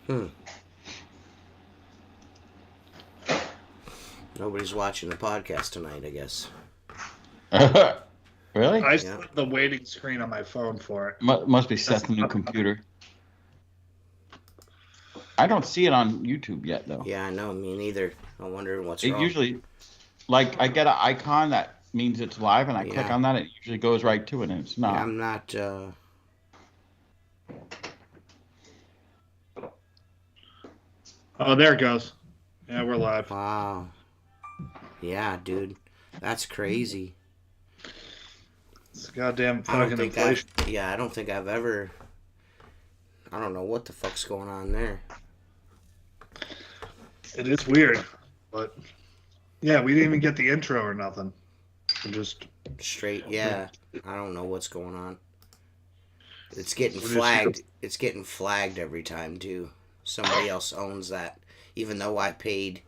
Hmm. Nobody's watching the podcast tonight, I guess. Really? I still have the waiting screen on my phone for it. Must be Seth's new computer. I don't see it on YouTube yet, though. Yeah, I know. Me neither. I'm wondering what's It wrong. usually, like, I get an icon that means it's live, and I click on that, it usually goes right to it, and it's not. Yeah, I'm not. Oh, there it goes. Yeah, we're live. Wow. Yeah, dude. That's crazy. It's goddamn fucking inflation. I don't think I've ever. I don't know what the fuck's going on there. It is weird, but yeah, we didn't even get the intro or nothing. We're just straight. Yeah, I don't know what's going on. It's getting flagged. It's getting flagged every time too. Somebody else owns that, even though I paid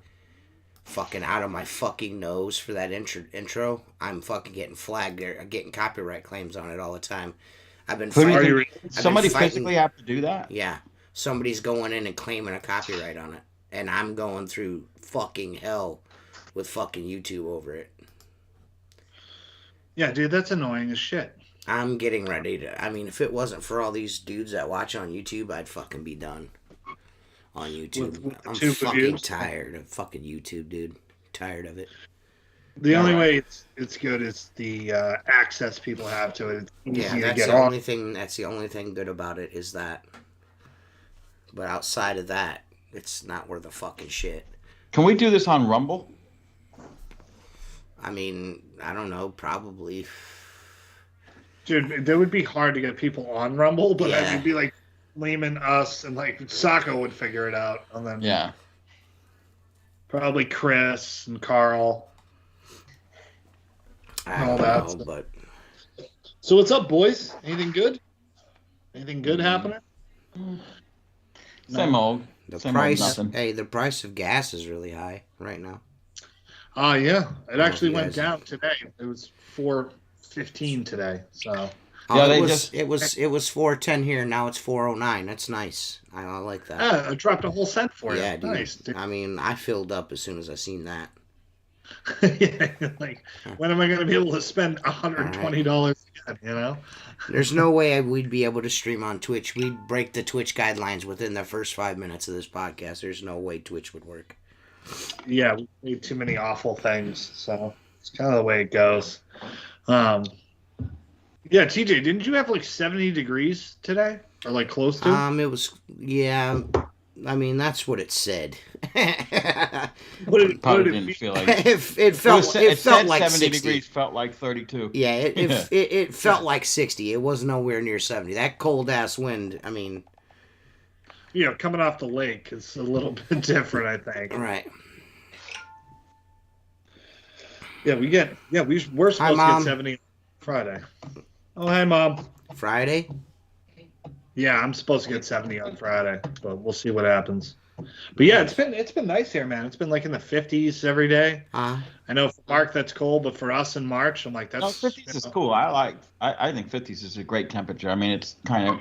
fucking out of my fucking nose for that intro. I'm fucking getting flagged. They're getting copyright claims on it all the time. I've been fighting. Somebody physically have to do that? Yeah, somebody's going in and claiming a copyright on it, and I'm going through fucking hell with fucking YouTube over it. Yeah, dude, that's annoying as shit. I'm getting ready to. I mean, if it wasn't for all these dudes that watch on YouTube, I'd fucking be done on YouTube. I'm fucking tired of fucking YouTube, dude. Tired of it. The only way it's good is the access people have to it. Yeah, that's the only thing. That's the only thing good about it is that. But outside of that, it's not worth a fucking shit. Can we do this on Rumble? I mean, I don't know. Probably. Dude, that would be hard to get people on Rumble, but yeah. It'd be like Lehman, us, and like Sacco would figure it out, and then probably Chris and Carl. I don't know, but so what's up, boys? Anything good? Anything good happening? Same old. The price of gas is really high right now. Yeah, it actually went down today. It was $4.15 today. So it was $4.10 here. Now it's $4.09. That's nice. I like that. Yeah, I dropped a whole cent for you. Yeah, dude. Nice. Dude. I mean, I filled up as soon as I seen that. Yeah, like when am I going to be able to spend $120 again? You know, there's no way we'd be able to stream on Twitch. We'd break the Twitch guidelines within the first 5 minutes of this podcast. There's no way Twitch would work. Yeah, we made too many awful things, so it's kind of the way it goes. Yeah, TJ, didn't you have like 70 degrees today, or like close to? It was I mean, that's what it said. It didn't feel like it felt like 70 60 degrees. Felt like 32. Yeah, it felt like 60. It was nowhere near 70. That cold ass wind. I mean, coming off the lake is a little bit different, I think. Right. Yeah, we're supposed to get 70 Friday. Oh, hi, Mom. Friday? Yeah, I'm supposed to get 70 on Friday, but we'll see what happens. But yeah, it's been nice here, man. It's been like in the 50s every day. I know for Mark that's cold, but for us in March, I'm like, that's 50s is cool. I think 50s is a great temperature. I mean, it's kind of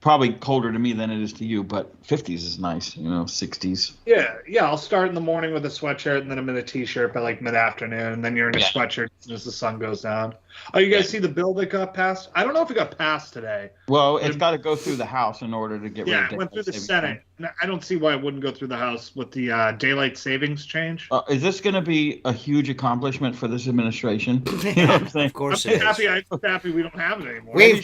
probably colder to me than it is to you, but 50s is nice, 60s. Yeah, I'll start in the morning with a sweatshirt, and then I'm in a t-shirt by like mid-afternoon, and then you're in a sweatshirt as soon as the sun goes down. Oh, you guys see the bill that got passed? I don't know if it got passed today. Well, it's got to go through the House in order to get rid of it. Yeah, it went through the Senate. I don't see why it wouldn't go through the House with the daylight savings change. Is this going to be a huge accomplishment for this administration? You know what I'm saying? Of course I'm happy we don't have it anymore. We've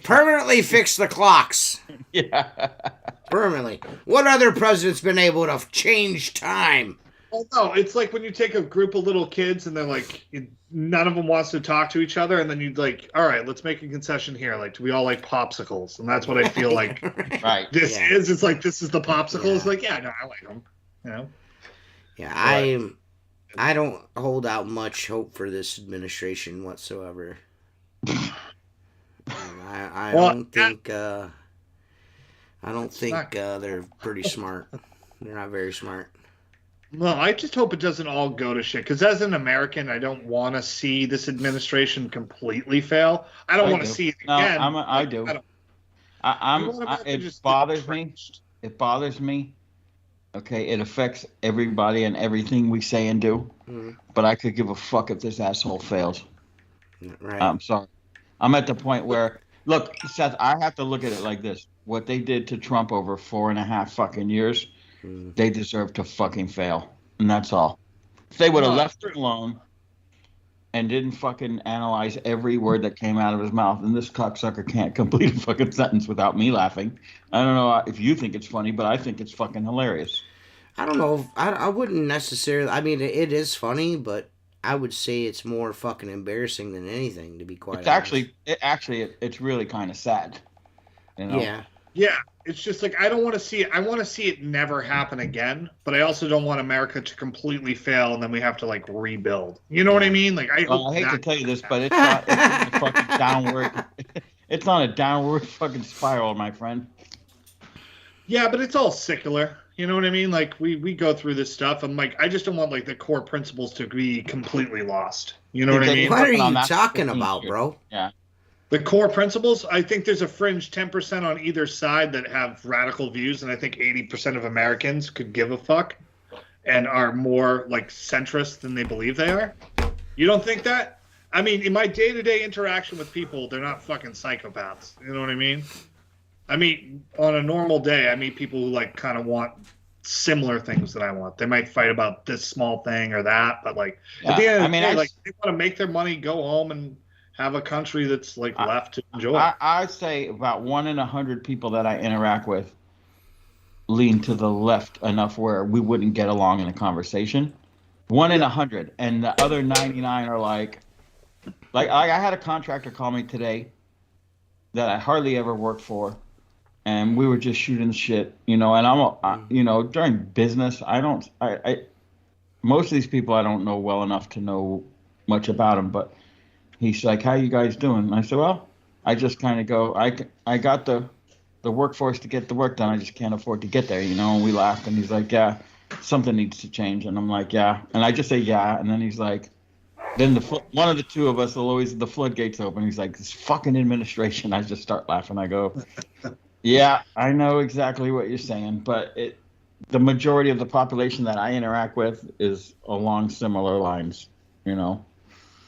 permanently fixed the clocks. Yeah. Permanently. What other president's been able to change time? Well, no, it's like when you take a group of little kids and they're like, none of them wants to talk to each other, and then you'd like, all right, let's make a concession here. Like, do we all like popsicles? And that's what I feel like right. This is. It's like, this is the popsicle. It's like, no, I like them. Yeah, I don't hold out much hope for this administration whatsoever. I don't think they're pretty smart. They're not very smart. No, I just hope it doesn't all go to shit. Because as an American, I don't want to see this administration completely fail. I don't want to see it again. I do. It bothers me. It bothers me. Okay, it affects everybody and everything we say and do. Mm. But I could give a fuck if this asshole fails. Right. I'm sorry. I'm at the point where, look, Seth, I have to look at it like this. What they did to Trump over 4.5 fucking years, they deserve to fucking fail. And that's all. If they would have left him alone and didn't fucking analyze every word that came out of his mouth, and this cocksucker can't complete a fucking sentence without me laughing. I don't know if you think it's funny, but I think it's fucking hilarious. I don't know. I wouldn't necessarily. I mean, it is funny, but I would say it's more fucking embarrassing than anything, to be quite honest. It's really kind of sad. You know? Yeah. Yeah, it's just like I don't want to see it. I want to see it never happen again, but I also don't want America to completely fail and then we have to like rebuild. You know what I mean? Like I hate to tell you this, but it's not. It's on a fucking downward. It's on a downward fucking spiral, my friend. Yeah, but it's all secular. You know what I mean? Like we go through this stuff, and like I just don't want like the core principles to be completely lost. You know what I mean? What are you talking about, bro? Yeah. The core principles, I think there's a fringe 10% on either side that have radical views, and I think 80% of Americans could give a fuck and are more like centrist than they believe they are. You don't think that? I mean, in my day-to-day interaction with people, they're not fucking psychopaths. You know what I mean? I mean, on a normal day, I meet people who like kind of want similar things that I want. They might fight about this small thing or that, but like at the end of the day, like they want to make their money, go home, and have a country that's like left to enjoy. I'd say about 1 in 100 people that I interact with lean to the left enough where we wouldn't get along in a conversation. 1 in 100, and the other 99 are like I had a contractor call me today that I hardly ever worked for, and we were just shooting shit, you know. And during business, most of these people I don't know well enough to know much about them, but. He's like, how you guys doing? And I said, well, I just kind of go, I got the workforce to get the work done. I just can't afford to get there, you know. And we laughed, and he's like, yeah, something needs to change. And I'm like, yeah. And I just say, yeah. And then he's like, then one of the two of us will always, the floodgates open. He's like, this fucking administration. I just start laughing. I go, yeah, I know exactly what you're saying. But the majority of the population that I interact with is along similar lines, you know.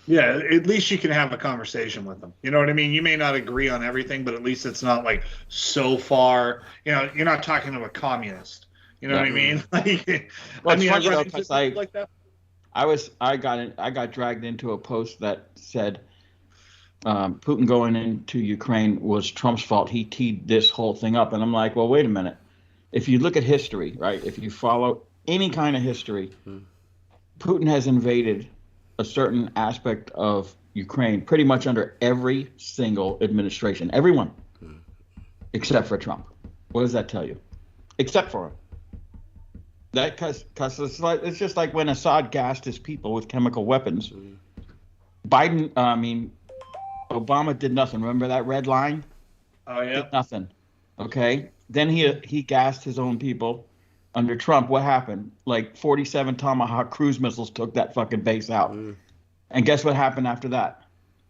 Yeah, at least you can have a conversation with them. You know what I mean? You may not agree on everything, but at least it's not like so far. You know, you're not talking to a communist. You know what I mean? Like, well, I mean, funny though, because like that. I got dragged into a post that said Putin going into Ukraine was Trump's fault. He teed this whole thing up, and I'm like, well, wait a minute. If you look at history, right? If you follow any kind of history, Putin has invaded a certain aspect of Ukraine pretty much under every single administration. Everyone. Except for Trump. What does that tell you? Except for him. That because it's just like when Assad gassed his people with chemical weapons. Obama did nothing. Remember that red line? Oh yeah. Did nothing. Okay. Then he gassed his own people. Under Trump, what happened? Like 47 Tomahawk cruise missiles took that fucking base out. And guess what happened after that?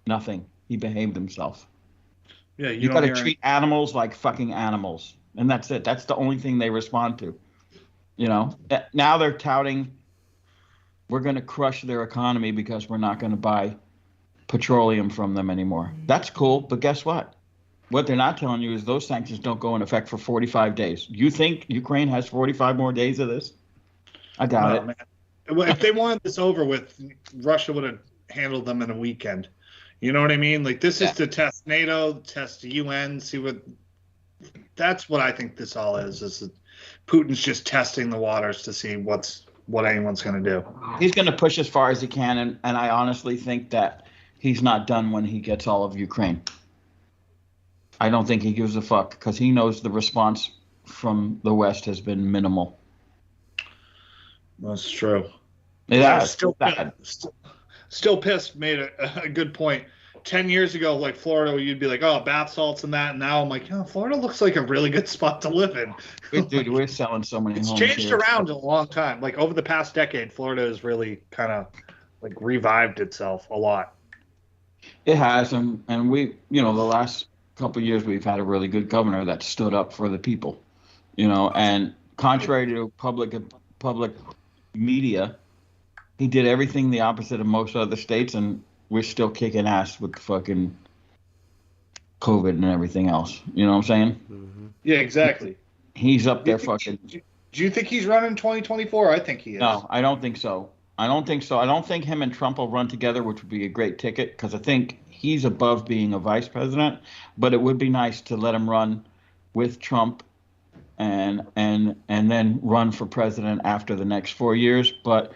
Nothing. He behaved himself. Yeah, you got to treat animals like fucking animals. And that's it. That's the only thing they respond to. You know, now they're touting we're going to crush their economy because we're not going to buy petroleum from them anymore. That's cool, but guess what? What they're not telling you is those sanctions don't go in effect for 45 days. You think Ukraine has 45 more days of this? I doubt it. Man. Well, if they wanted this over with, Russia would have handled them in a weekend. You know what I mean? Like, this is to test NATO, test the UN, see what... That's what I think this all is that Putin's just testing the waters to see what anyone's going to do. He's going to push as far as he can, and I honestly think that he's not done when he gets all of Ukraine. I don't think he gives a fuck because he knows the response from the West has been minimal. That's true. Yeah, still pissed made a good point. 10 years ago, like Florida, you'd be like, oh, bath salts and that. And now I'm like, Florida looks like a really good spot to live in. Dude, we're selling so many homes. It's changed around in a long time. Like over the past decade, Florida has really kind of like revived itself a lot. It has, and we, the last couple of years we've had a really good governor that stood up for the people. And contrary to public media, he did everything the opposite of most other states, and we're still kicking ass with fucking COVID and everything else. You know what I'm saying? Mm-hmm. Yeah, exactly. He's up there fucking. Do you think he's running 2024? I think he is. No, I don't think so. I don't think him and Trump will run together, which would be a great ticket, because I think he's above being a vice president. But it would be nice to let him run with Trump and then run for president after the next 4 years. But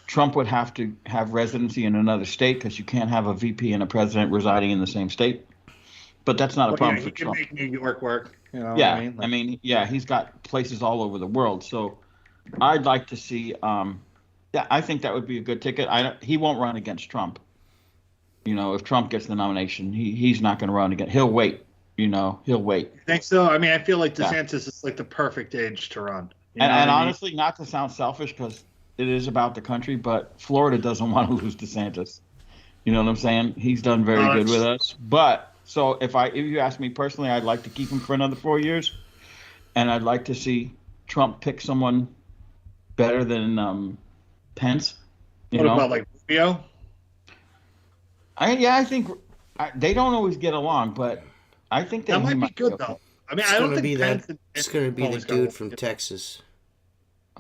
Trump would have to have residency in another state, because you can't have a VP and a president residing in the same state. But that's not a problem for Trump. He can make New York work. You know yeah, what I mean? He's got places all over the world. So I'd like to see. I think that would be a good ticket. He won't run against Trump. If Trump gets the nomination, he's not going to run again. He'll wait. He'll wait. You think so? I mean, I feel like DeSantis is like the perfect age to run. And honestly, not to sound selfish, because it is about the country, but Florida doesn't want to lose DeSantis. You know what I'm saying? He's done very good with us. But so if you ask me personally, I'd like to keep him for another 4 years, and I'd like to see Trump pick someone better than Pence. What about like Rubio? I think they don't always get along, but I think that might be good though. I mean, I don't think Pence. It's going to be the dude from Texas.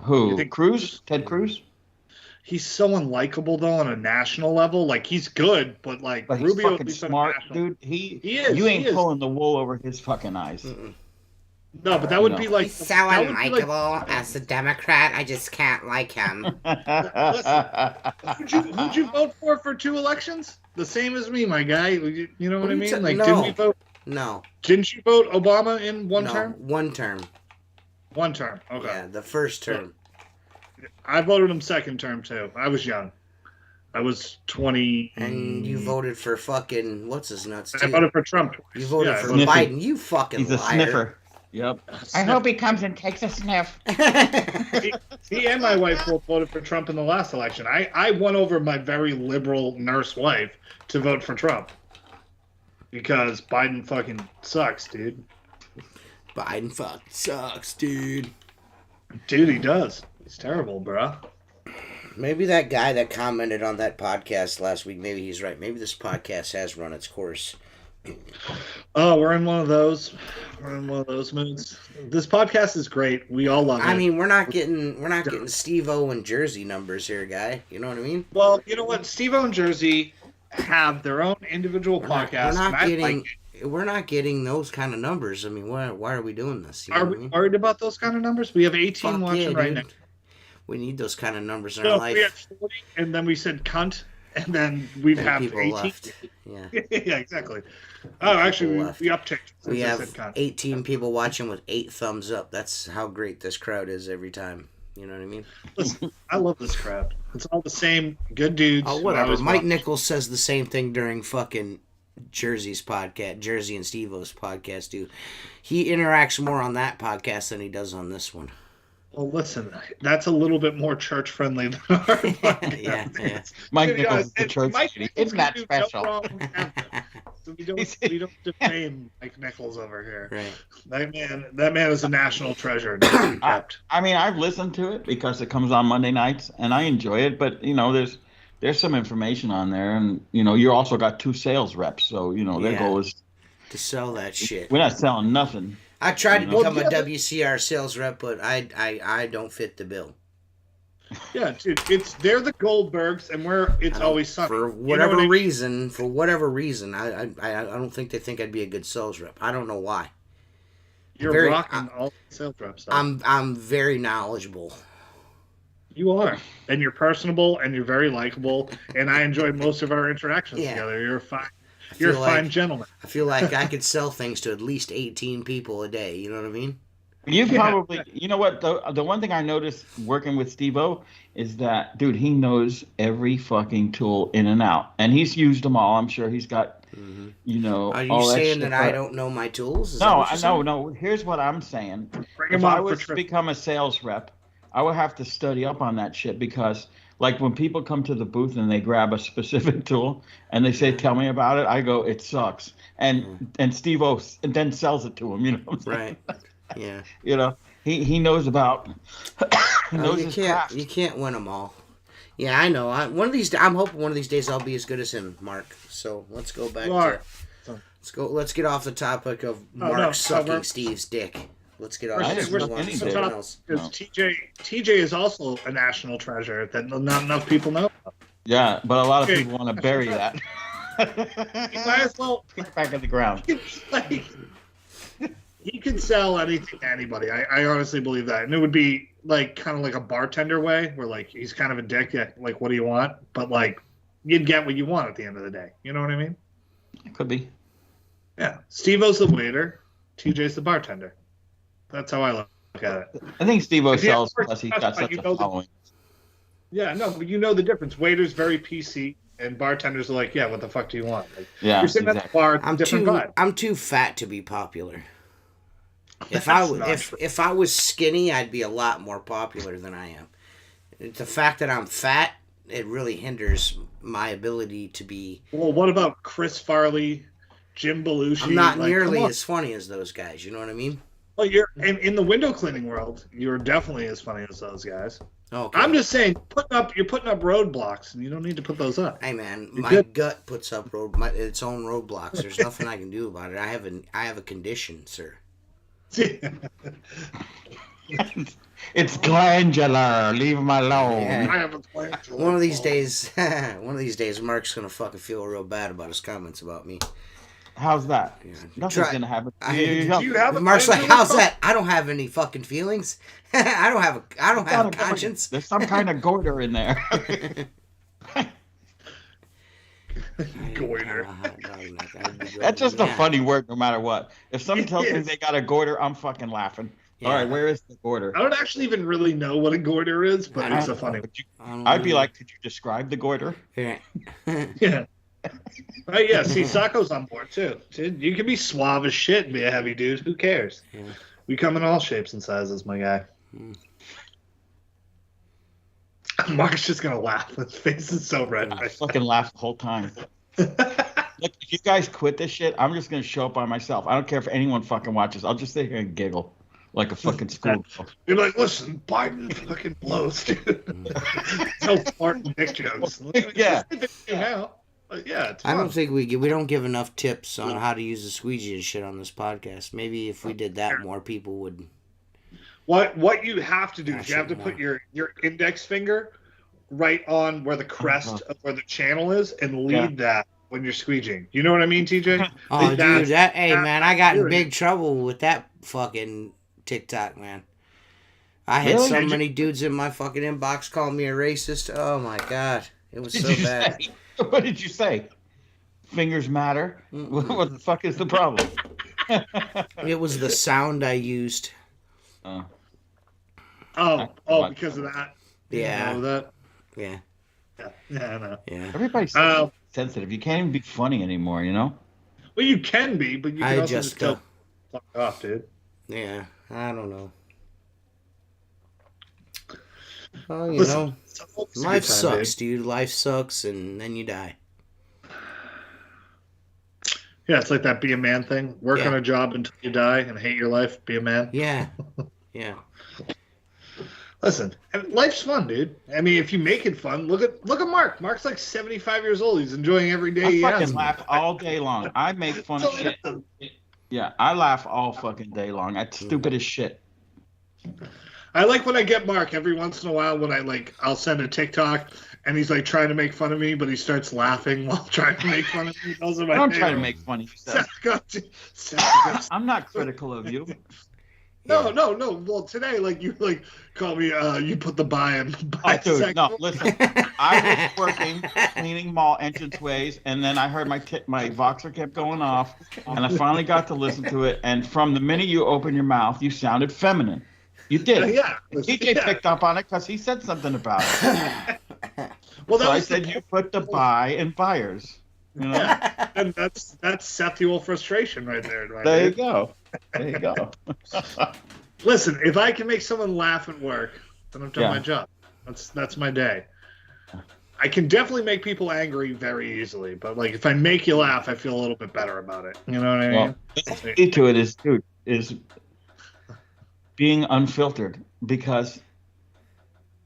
Who? Cruz? Ted Cruz? He's so unlikable though on a national level. Like he's good, but he's Rubio fucking smart, dude. He is. You ain't pulling the wool over his fucking eyes. Mm-mm. No, but that would be like he's so unlikable. As a Democrat, I just can't like him. Listen, who'd you vote for 2 elections? The same as me, my guy. You know what I mean? No. Didn't we vote? No. Didn't you vote Obama in one term? One term. One term. Okay. Yeah, the first term. I voted him second term too. I was young. I was 20. And you voted for fucking what's his nuts? I voted for Trump. You voted for Biden. You fucking He's a liar. sniffer. Yep. I hope he comes and takes a sniff. He and my wife both voted for Trump in the last election. I won over my very liberal nurse wife to vote for Trump. Because Biden fucking sucks, dude. Biden fucking sucks, dude. Dude, he does. He's terrible, bro. Maybe that guy that commented on that podcast last week, maybe he's right. Maybe this podcast has run its course. Oh, we're in one of those. We're in one of those moods. This podcast is great. We all love it. I mean, we're not getting Steve-O and Jersey numbers here, guy. You know what I mean? Well, you know what? Steve-O and Jersey have their own individual podcasts. We're not getting those kind of numbers. I mean, why are we doing this? Are we worried about those kind of numbers? We have 18 watching right now. We need those kind of numbers in our life. We had 40, and then we said cunt, and then we've had 18. Left. Yeah. Yeah, exactly. Oh, actually, we upticked. We have 18 people watching with 8 thumbs up. That's how great this crowd is every time. You know what I mean? Listen, I love this crowd. It's all the same good dudes. Oh, whatever. Mike Nichols says the same thing during fucking Jersey's podcast, Jersey and Steve-O's podcast, dude. He interacts more on that podcast than he does on this one. Well, listen, that's a little bit more church friendly than our podcast. Yeah. Mike Nichols is the church lady. It's not special. No so we don't defame Mike Nichols over here. Right. That man is a national treasure. I mean, I've listened to it because it comes on Monday nights, and I enjoy it. But there's some information on there, and you also got 2 sales reps, so their goal is to sell that shit. We're not selling nothing. I tried to become a WCR sales rep, but I don't fit the bill. Yeah, dude, they're the Goldbergs, and it's always sunny. For whatever reason, I don't think they think I'd be a good sales rep. I don't know why. You're rocking all the sales reps. I'm very knowledgeable. You are, and you're personable, and you're very likable, and I enjoy most of our interactions together. You're a fine. You're a fine gentleman. I feel like I could sell things to at least 18 people a day. You know what I mean? You probably, you know what? The one thing I noticed working with Steve-O is that, dude, he knows every fucking tool in and out, and he's used them all. I'm sure he's got, Are you saying that I don't know my tools? No. Here's what I'm saying. If I was to become a sales rep, I would have to study up on that shit because. Like when people come to the booth and they grab a specific tool and they say, "Tell me about it," I go, "It sucks," and Steve-O then sells it to him. You know what I'm saying? Right. Yeah. He knows about. He knows his craft. You can't win them all. Yeah, I know. I'm hoping one of these days I'll be as good as him, Mark. So let's go back to. Let's get off the topic of Mark sucking Steve's dick. Let's get off. Something else. Because TJ is also a national treasure that not enough people know about. Yeah, but a lot of people want to bury that. You might as well put back in the ground. He could sell anything to anybody. I honestly believe that, and it would be like kind of like a bartender way, where like he's kind of a dick. Like, what do you want? But like, you'd get what you want at the end of the day. You know what I mean? It could be. Yeah, Steve-O's the waiter. TJ's the bartender. That's how I look at it. I think Steve-O sells because he's got such a following. Yeah, no, but you know the difference. Waiters very PC, and bartenders are like, yeah, what the fuck do you want? Like, yeah, you're sitting at the bar. I'm too fat to be popular. If I was skinny, I'd be a lot more popular than I am. The fact that I'm fat, it really hinders my ability to be. Well, what about Chris Farley, Jim Belushi? I'm not nearly as funny as those guys. You know what I mean? Well, you're in the window cleaning world. You're definitely as funny as those guys. Okay. I'm just saying, you're putting up roadblocks, and you don't need to put those up. Hey man, my gut puts up its own roadblocks. There's nothing I can do about it. I have a condition, sir. It's glandular. Leave him alone. Yeah. I have a glandular. One of these days, Mark's gonna fucking feel real bad about his comments about me. How's that? Yeah. Nothing's gonna happen. Mark's like, how's that? I don't have any fucking feelings. I don't have a conscience. There's some kind of goiter in there. Goiter. That's just a funny word, no matter what. If someone tells me they got a goiter, I'm fucking laughing. Yeah. All right, where is the goiter? I don't actually even really know what a goiter is, but it's a funny. I'd be like, could you describe the goiter? Yeah. Yeah. Right, yeah. See, Sacco's on board too. Dude, you can be suave as shit and be a heavy dude. Who cares? Yeah. We come in all shapes and sizes, my guy. Mark's just gonna laugh. His face is so red. I fucking laugh the whole time. Look, if you guys quit this shit, I'm just gonna show up by myself. I don't care if anyone fucking watches. I'll just sit here and giggle like a fucking school. You're like, listen, Biden fucking blows, dude. So fart and dick jokes. Yeah. Yeah, I don't think we don't give enough tips on how to use the squeegee and shit on this podcast. Maybe if we did that, more people would. What you have to do is you have to put your index finger right on where the crest of where the channel is and lead that when you're squeegeeing. You know what I mean, TJ? Oh, dude, hey man, I got in big trouble with that fucking TikTok, man. I had so many dudes in my fucking inbox calling me a racist. Oh my god, it was so bad. What did you say? Fingers matter? What the fuck is the problem? It was the sound I used. Oh, because of that? Yeah. You know that? Yeah. Yeah, I know. Yeah. Everybody's so sensitive. You can't even be funny anymore, you know? Well, you can be, but you can also just go fuck off, dude. Yeah, I don't know. Well, you know, life sucks, dude. Life sucks, and then you die. Yeah, it's like that be a man thing. Work on a job until you die and hate your life. Be a man. Yeah. Yeah. Listen, life's fun, dude. I mean, if you make it fun, look at Mark. Mark's like 75 years old. He's enjoying every day he has. I fucking laugh all day long. I make fun of shit. Yeah, I laugh all fucking day long. That's stupid as shit. I like when I get Mark every once in a while when I'll send a TikTok and he's like trying to make fun of me, but he starts laughing while trying to make fun of me. Those are my Don't try to make fun of yourself. I'm not critical of you. No. Well, today, you call me. You put the buy in. Dude, no, listen. I was working cleaning mall entranceways, and then I heard my Voxer kept going off, and I finally got to listen to it. And from the minute you opened your mouth, you sounded feminine. You did. Yeah. DJ picked up on it because he said something about it. Well, so I said you put the buy in buyers. You know? Yeah, and that's sexual frustration right there. Right? There you go. There you go. Listen, if I can make someone laugh at work, then I've done my job. That's my day. I can definitely make people angry very easily, but if I make you laugh, I feel a little bit better about it. You know what I mean? The key to it is, dude, being unfiltered, because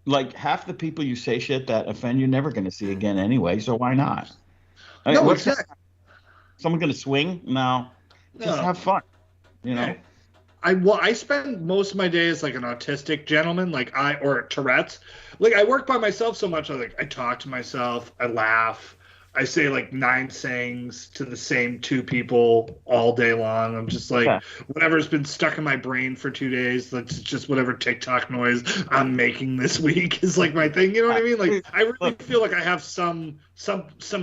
like half the people you say shit that offend you're never going to see again anyway. So why not? I mean, No, exactly. Someone going to swing? No, just have fun. You know. I spend most of my day as like an autistic gentleman, or Tourette's. Like I work by myself so much. I talk to myself. I laugh. I say like 9 sayings to the same 2 people all day long. I'm just like, whatever's been stuck in my brain for 2 days. That's just whatever TikTok noise I'm making this week is like my thing. You know what I mean? Like I really feel like I have some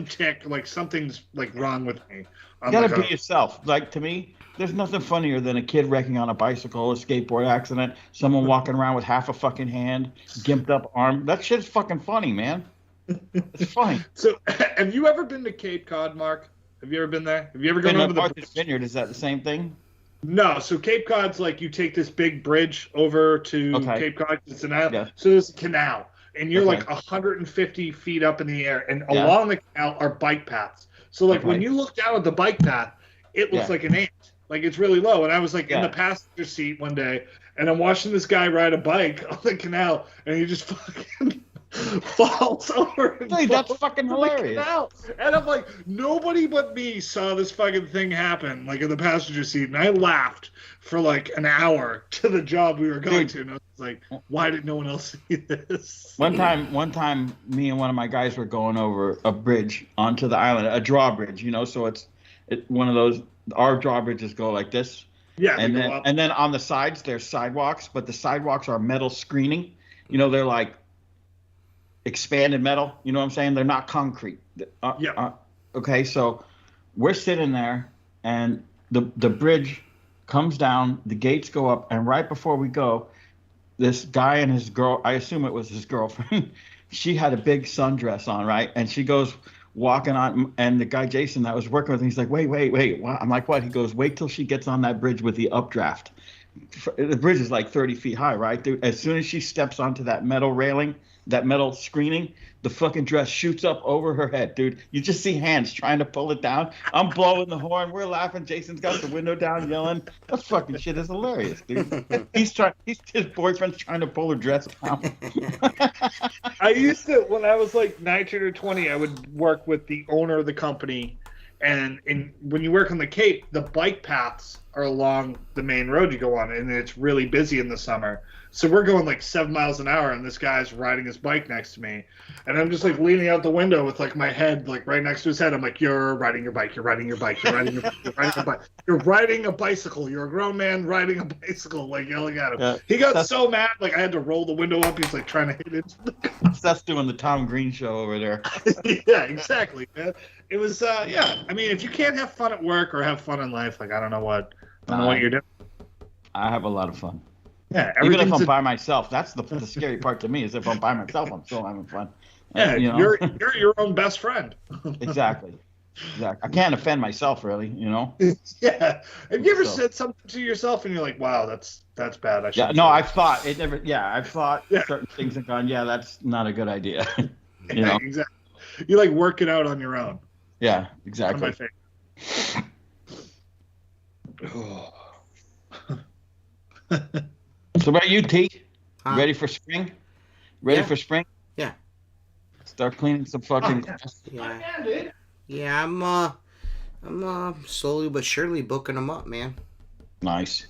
tick, like something's like wrong with me. You gotta be yourself. Like to me, there's nothing funnier than a kid wrecking on a bicycle, a skateboard accident, someone walking around with half a fucking hand, gimped up arm. That shit's fucking funny, man. It's funny. So, have you ever been to Cape Cod, Mark? Have you ever been there? Have you ever gone over the Martha's Vineyard? Is that the same thing? No. So Cape Cod's like you take this big bridge over to Cape Cod. It's an island. Yeah. So there's a canal, and you're like 150 feet up in the air, and along the canal are bike paths. So like when you look down at the bike path, it looks like an ant. Like it's really low. And I was like in the passenger seat one day, and I'm watching this guy ride a bike on the canal, and he just fucking falls over. Dude, that's fucking hilarious. And I'm like, nobody but me saw this fucking thing happen, like in the passenger seat, and I laughed for like an hour to the job we were going to, and I was like, why did no one else see this? One time, me and one of my guys were going over a bridge onto the island, a drawbridge, you know, so it's one of those. Our drawbridges go like this. Yeah. And then on the sides there's sidewalks, but the sidewalks are metal screening. You know, they're like expanded metal. You know what I'm saying? They're not concrete. Okay, so we're sitting there, and the bridge comes down, the gates go up, and right before we go, this guy and his girl, I assume it was his girlfriend, she had a big sundress on, right? And she goes walking on, and the guy Jason that was working with him, he's like, wait, I'm like, what? He goes, wait till she gets on that bridge with the updraft. The bridge is like 30 feet high, right? As soon as she steps onto that metal railing, that metal screening, the fucking dress shoots up over her head, dude. You just see hands trying to pull it down. I'm blowing the horn. We're laughing. Jason's got the window down, yelling. That fucking shit is hilarious, dude. His boyfriend's trying to pull her dress down. I used to, when I was like 19 or 20, I would work with the owner of the company. And when you work on the Cape, the bike paths are along the main road you go on, and it's really busy in the summer. So we're going like 7 miles an hour, and this guy's riding his bike next to me, and I'm just like leaning out the window with like my head like right next to his head. I'm like, "You're riding your bike. You're riding your bike. You're riding your bike. You're riding your bike. You're riding a bicycle. You're a grown man riding a bicycle." Like yelling at him. Yeah, he got so mad, like I had to roll the window up. He's like trying to hit into the car. That's doing the Tom Green show over there. Yeah, exactly, man. It was yeah. I mean, if you can't have fun at work or have fun in life, like I don't know what you're doing. I have a lot of fun. Yeah, even if I'm by myself, that's the scary part to me. Is if I'm by myself, I'm still having fun. Yeah, you know? you're your own best friend. Exactly. I can't offend myself, really. You know. Yeah. Have you ever said something to yourself and you're like, "Wow, that's bad." I've thought it never. Yeah, I've thought certain things and gone, "Yeah, that's not a good idea." You know. Exactly. You like work it out on your own. Yeah, exactly. So about you, T? Ready for spring? Ready for spring? Yeah. Start cleaning some fucking. Yeah, I'm slowly but surely booking them up, man. Nice.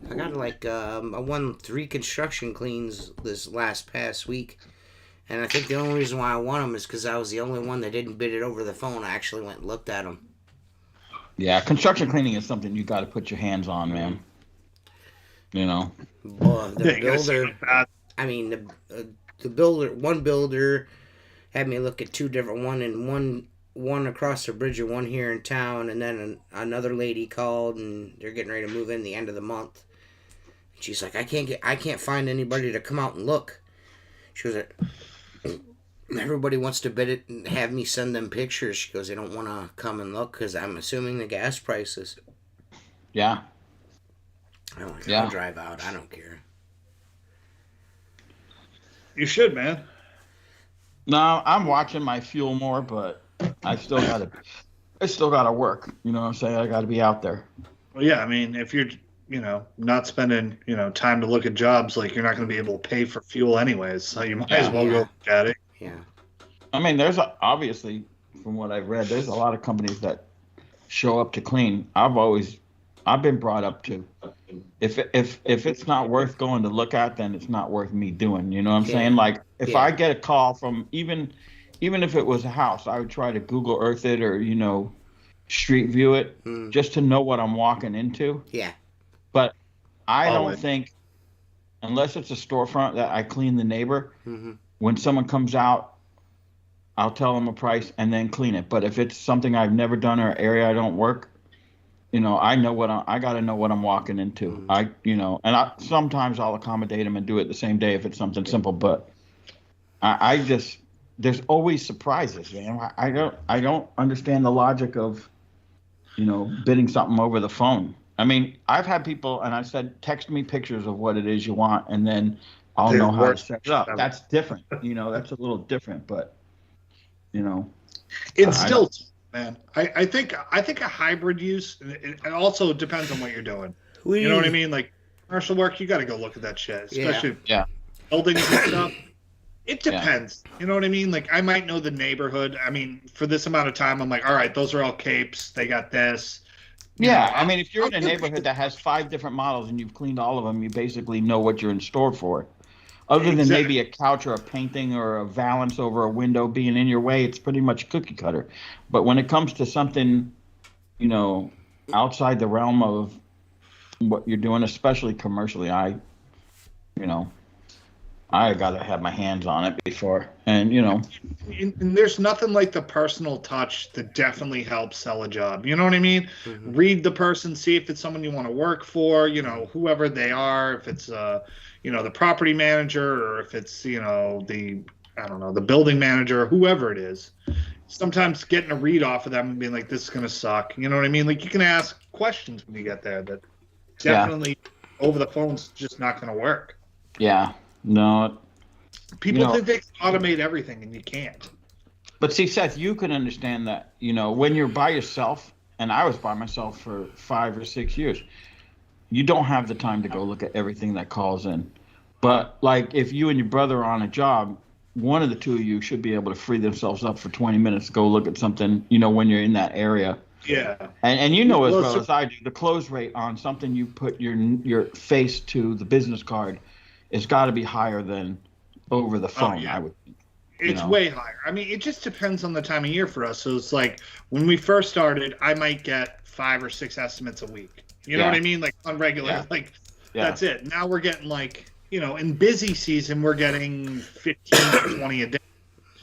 I got like I won 3 construction cleans this past week, and I think the only reason why I won them is because I was the only one that didn't bid it over the phone. I actually went and looked at them. Yeah, construction cleaning is something you got to put your hands on, man. You know. The builder. I mean, the builder. One builder had me look at 2 different one across the bridge and one here in town, and then another lady called and they're getting ready to move in the end of the month. She's like, I can't find anybody to come out and look. She goes, everybody wants to bid it and have me send them pictures. She goes, they don't want to come and look because I'm assuming the gas prices. Yeah. I'll drive out. I don't care. You should, man. No, I'm watching my fuel more, but I still gotta work. You know what I'm saying? I gotta be out there. Well, yeah. I mean, if you're not spending, time to look at jobs, like you're not going to be able to pay for fuel anyways. So you might as well go look at it. Yeah. I mean, obviously, from what I've read, there's a lot of companies that show up to clean. I've been brought up to, if it's not worth going to look at, then it's not worth me doing. You know what I'm saying? Like if I get a call from even if it was a house, I would try to Google Earth it or Street View it just to know what I'm walking into. Yeah. But I don't think, unless it's a storefront that I clean the neighbor, when someone comes out, I'll tell them a price and then clean it. But if it's something I've never done or area I don't work, I know I got to know what I'm walking into. Sometimes I'll accommodate them and do it the same day if it's something simple. But there's always surprises, man. I don't understand the logic of, bidding something over the phone. I mean, I've had people, and I said, text me pictures of what it is you want, and then I'll know how to set it up. That's different. That's a little different, but, It's still, man. I think a hybrid use, it also depends on what you're doing. You know what I mean? Like, commercial work, you got to go look at that shit, especially buildings and stuff. It depends. You know what I mean? Like, I might know the neighborhood. I mean, for this amount of time, I'm like, all right, those are all capes. They got this. I mean, if you're in a neighborhood that has 5 different models and you've cleaned all of them, you basically know what you're in store for. Other than maybe a couch or a painting or a valance over a window being in your way, it's pretty much cookie cutter. But when it comes to something, outside the realm of what you're doing, especially commercially, I got to have my hands on it before. And, And there's nothing like the personal touch that definitely helps sell a job. You know what I mean? Read the person, see if it's someone you want to work for, whoever they are, if it's, the property manager or if it's, the building manager, whoever it is. Sometimes getting a read off of them and being like, this is going to suck. You know what I mean? Like, you can ask questions when you get there that definitely over the phone's just not going to work. Yeah. No. People think they can automate everything, and you can't. But see, Seth, you can understand that, when you're by yourself, and I was by myself for 5 or 6 years, you don't have the time to go look at everything that calls in. But, like, if you and your brother are on a job, one of the two of you should be able to free themselves up for 20 minutes to go look at something, when you're in that area. Yeah. And as well as I do, the close rate on something you put your face to the business card, it's got to be higher than over the phone, I would think. It's way higher. I mean, it just depends on the time of year for us. So it's like when we first started, I might get 5 or 6 estimates a week. You know what I mean? Like on regular, that's it. Now we're getting like, in busy season, we're getting 15 to 20 a day.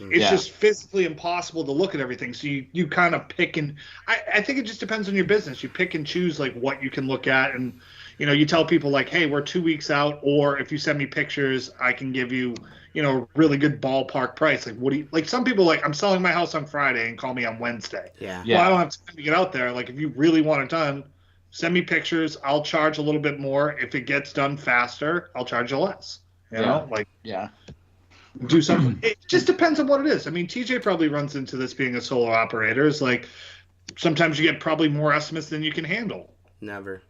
It's just physically impossible to look at everything. So you kind of pick and I think it just depends on your business. You pick and choose like what you can look at and, you tell people like, hey, we're 2 weeks out, or if you send me pictures, I can give you, a really good ballpark price. Like, what do you like? Some people like, I'm selling my house on Friday and call me on Wednesday. Yeah. Well, I don't have time to get out there. Like, if you really want it done, send me pictures. I'll charge a little bit more. If it gets done faster, I'll charge you less. Do something. It just depends on what it is. I mean, TJ probably runs into this being a solo operator. It's like sometimes you get probably more estimates than you can handle. Never.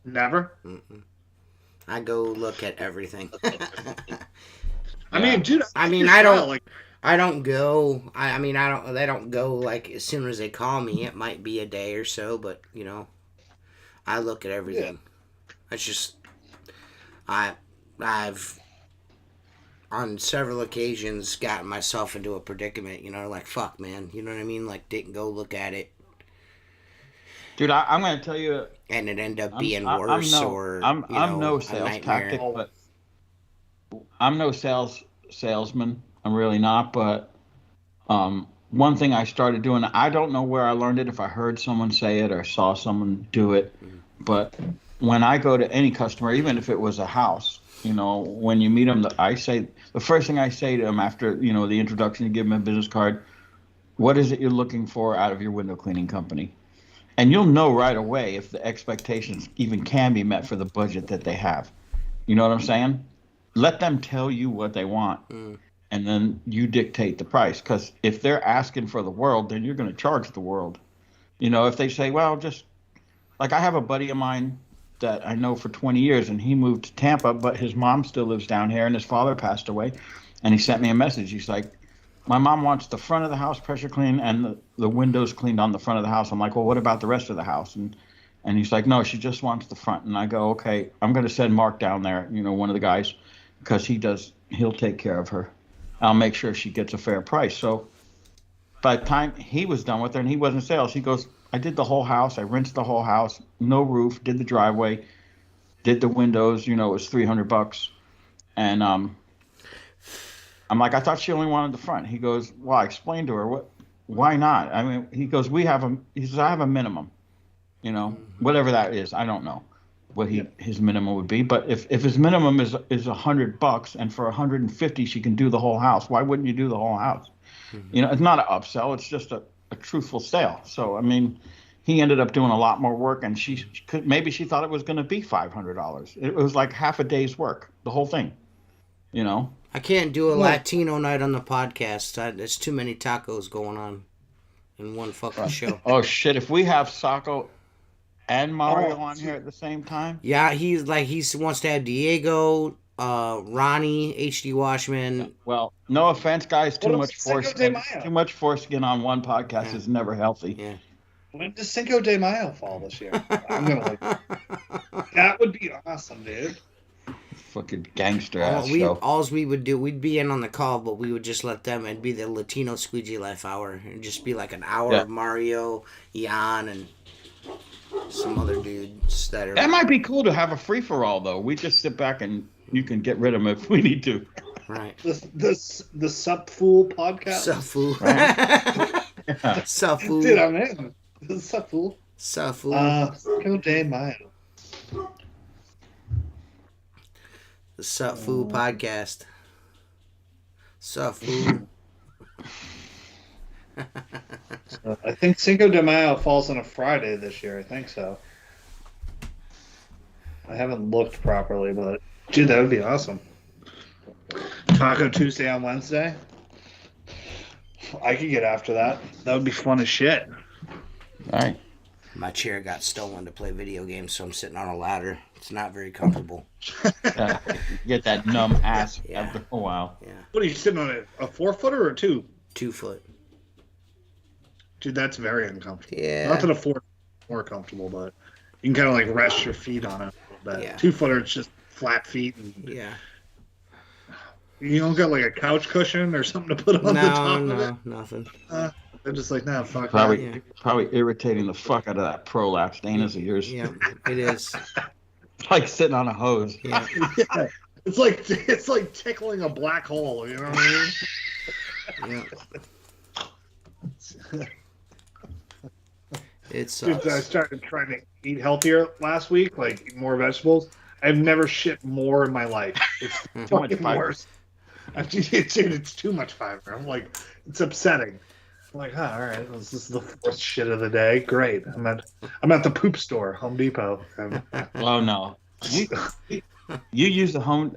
Mm-mm. I go look at everything. I mean, dude. I don't go. They don't go like as soon as they call me. It might be a day or so, but I look at everything. It's just I've on several occasions gotten myself into a predicament. Like fuck, man. You know what I mean? Like didn't go look at it. Dude, I'm going to tell you, and it ended up being worse. I'm no sales tactic, but I'm no salesman. I'm really not. But one thing I started doing, I don't know where I learned it, if I heard someone say it or saw someone do it. But when I go to any customer, even if it was a house, when you meet them, the first thing I say to them after the introduction, you give them a business card. What is it you're looking for out of your window cleaning company? And you'll know right away if the expectations even can be met for the budget that they have. You know what I'm saying? Let them tell you what they want, and then you dictate the price. Because if they're asking for the world, then you're going to charge the world. If they say, well, just like I have a buddy of mine, that I know for 20 years, and he moved to Tampa, but his mom still lives down here, and his father passed away. And he sent me a message. He's like, my mom wants the front of the house pressure cleaned and the windows cleaned on the front of the house. I'm like, well, what about the rest of the house? And he's like, no, she just wants the front. And I go, okay, I'm going to send Mark down there, one of the guys, because he'll take care of her. I'll make sure she gets a fair price. So by the time he was done with her and he was in sales, he goes, I did the whole house. I rinsed the whole house, no roof, did the driveway, did the windows, it was $300. And I'm like, I thought she only wanted the front. He goes, well, I explained to her, why not? I mean, he goes, he says, I have a minimum, whatever that is. I don't know what his minimum would be. But if his minimum is $100 and for 150 she can do the whole house, why wouldn't you do the whole house? Mm-hmm. It's not an upsell. It's just a truthful sale. So, I mean, he ended up doing a lot more work, and maybe she thought it was going to be $500. It was like half a day's work, the whole thing, I can't do a Latino night on the podcast. There's too many tacos going on in one fucking show. Oh, shit. If we have Sacco and Mario on here at the same time? Yeah, he wants to have Diego, Ronnie, HD Washman. Well, no offense, guys. Too much foreskin on one podcast is never healthy. Yeah. When does Cinco de Mayo fall this year? I'm gonna that would be awesome, dude. Fucking gangster ass show. All we would do, we'd be in on the call, but we would just let them. It'd be the Latino Squeegee Life Hour. It'd just be like an hour of Mario, Jan, and some other dudes that are. That might be cool to have a free for all, though. We just sit back and you can get rid of them if we need to. Right. The Sup Fool podcast. Sup Fool. Right? Sup Fool. Dude, I'm in. Sup Fool. Sup Fool. Cinco de Mayo. The Sup Fool podcast. Sup Fool. I think Cinco de Mayo falls on a Friday this year. I think so. I haven't looked properly, but dude, that would be awesome. Taco Tuesday on Wednesday. I could get after that. That would be fun as shit. All right. My chair got stolen to play video games, so I'm sitting on a ladder. It's not very comfortable. Get that numb ass after a while. Yeah. What are you sitting on? A 4-footer or a 2? 2 foot. Dude, that's very uncomfortable. Yeah. Not that a 4 is more comfortable, but you can kind of like rest your feet on it a little bit. Yeah. 2-footer, it's just flat feet. And you don't got like a couch cushion or something to put on the top of it? No, nothing. They're just like, no, fuck Probably irritating the fuck out of that prolapsed anus of yours. Yeah, it is. Like sitting on a hose. Yeah. Yeah. It's like tickling a black hole, you know what I mean? Yeah. It's Dude, I started trying to eat healthier last week, like eat more vegetables. I've never shit more in my life. It's Too much fiber. worse. Dude, it's too much fiber. I'm like, it's upsetting. I'm like, all right, this is the 4th shit of the day. Great. I'm at the poop store, Home Depot. Oh no, you use the home.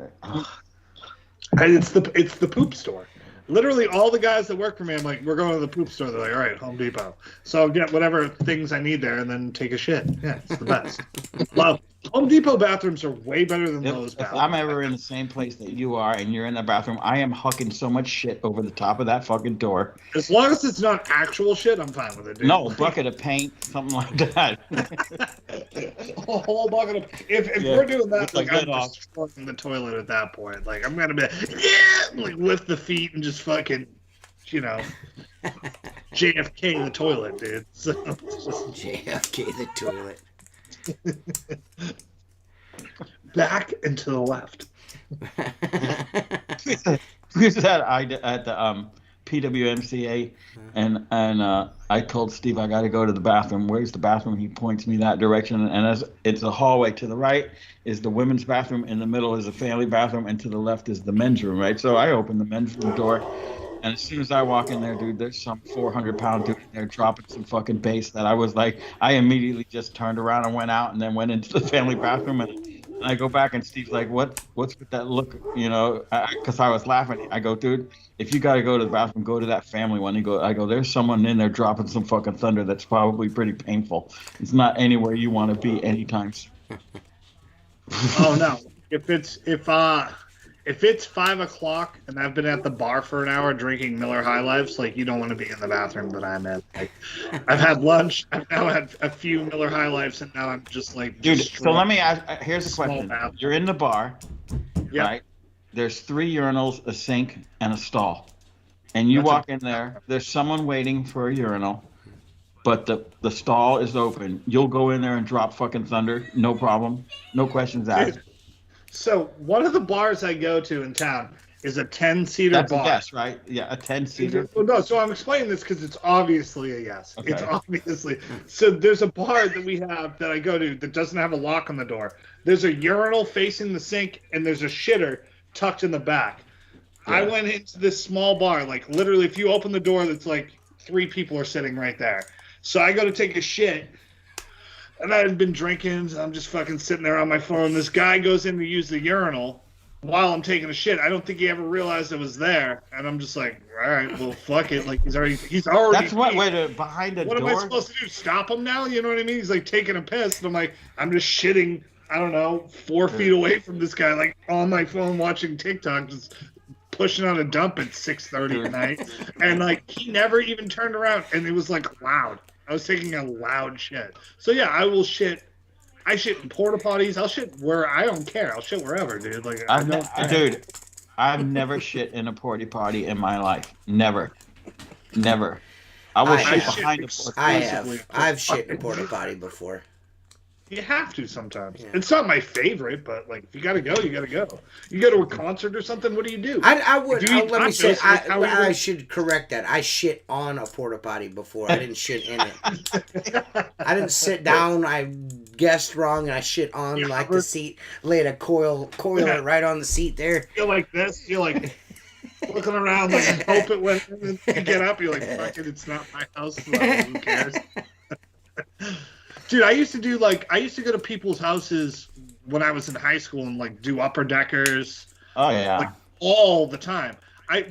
It's the poop store. Literally, all the guys that work for me, I'm like, we're going to the poop store. They're like, all right, Home Depot. So I'll get whatever things I need there and then take a shit. Yeah, it's the best. Well, Home Depot bathrooms are way better than those bathrooms. If I'm ever in the same place that you are and you're in the bathroom, I am hucking so much shit over the top of that fucking door. As long as it's not actual shit, I'm fine with it, dude. No, bucket of paint, something like that. A whole bucket of... If we're doing that, like, I'm destroying the toilet at that point. Like, I'm going to be like, lift the feet and just fucking, JFK the toilet, dude. So, JFK the toilet. Back and to the left. We said at the PWMCA, and I told Steve I got to go to the bathroom. Where's the bathroom? He points me that direction, and as it's a hallway. To the right is the women's bathroom, in the middle is the family bathroom, and to the left is the men's room. Right, so I open the men's room door. And as soon as I walk in there, dude, there's some 400-pound dude in there dropping some fucking bass that I was like, I immediately just turned around and went out and then went into the family bathroom. And I go back and Steve's like, what's with that look, because I was laughing. I go, dude, if you got to go to the bathroom, go to that family one. I go, there's someone in there dropping some fucking thunder that's probably pretty painful. It's not anywhere you want to be anytime soon. Oh no. If it's 5 o'clock and I've been at the bar for an hour drinking Miller High Lifes, like you don't want to be in the bathroom that I'm in. Like I've had lunch, I've now had a few Miller High Lifes, and now I'm just like Dude, so let destroyed. me ask. Here's a Small question. bath. You're in the bar, Yep. right? There's 3 urinals, a sink, and a stall. And you That's walk in there. There's someone waiting for a urinal, but the stall is open. You'll go in there and drop fucking thunder, no problem, no questions asked. Dude, so one of the bars I go to in town is a 10-seater That's bar. a yes, right? Yeah, a 10-seater. Well, no, so I'm explaining this because it's obviously a yes. Okay. It's obviously. So there's a bar that we have that I go to that doesn't have a lock on the door. There's a urinal facing the sink, and there's a shitter tucked in the back. Yeah. I went into this small bar, like literally, if you open the door, that's like 3 people are sitting right there. So I go to take a shit, and I had been drinking. So I'm just fucking sitting there on my phone. This guy goes in to use the urinal while I'm taking a shit. I don't think he ever realized it was there, and I'm just like, all right, well, fuck it. Like he's already. That's what way behind the what door. am I supposed to do? Stop him now? You know what I mean? He's like taking a piss, and I'm like, I'm just shitting. I don't know, 4 feet away from this guy, like on my phone watching TikTok, just pushing on a dump at 6:30 at night, and like he never even turned around, and it was like loud. I was taking a loud shit. So yeah, I will shit. I shit in porta potties. I'll shit where I don't care. I'll shit wherever, dude. Like Dude, I've never shit in a porta potty in my life. Never. I will shit behind the porta potty. I've shit in a porta potty before. You have to sometimes. Yeah. It's not my favorite, but like if you gotta go, you gotta go. You go to a concert or something. What do you do? Let me say, I should correct that. I shit on a porta potty before. I didn't shit in it. I didn't sit down. I guessed wrong, and I shit on like the seat. Laid a coil it right on the seat there. You're like this. You're like looking around, like hope it went. And then you get up. You're like, fuck it. It's not my house. Well, who cares? Dude, I used to go to people's houses when I was in high school and like do upper deckers. Oh yeah. Like all the time. I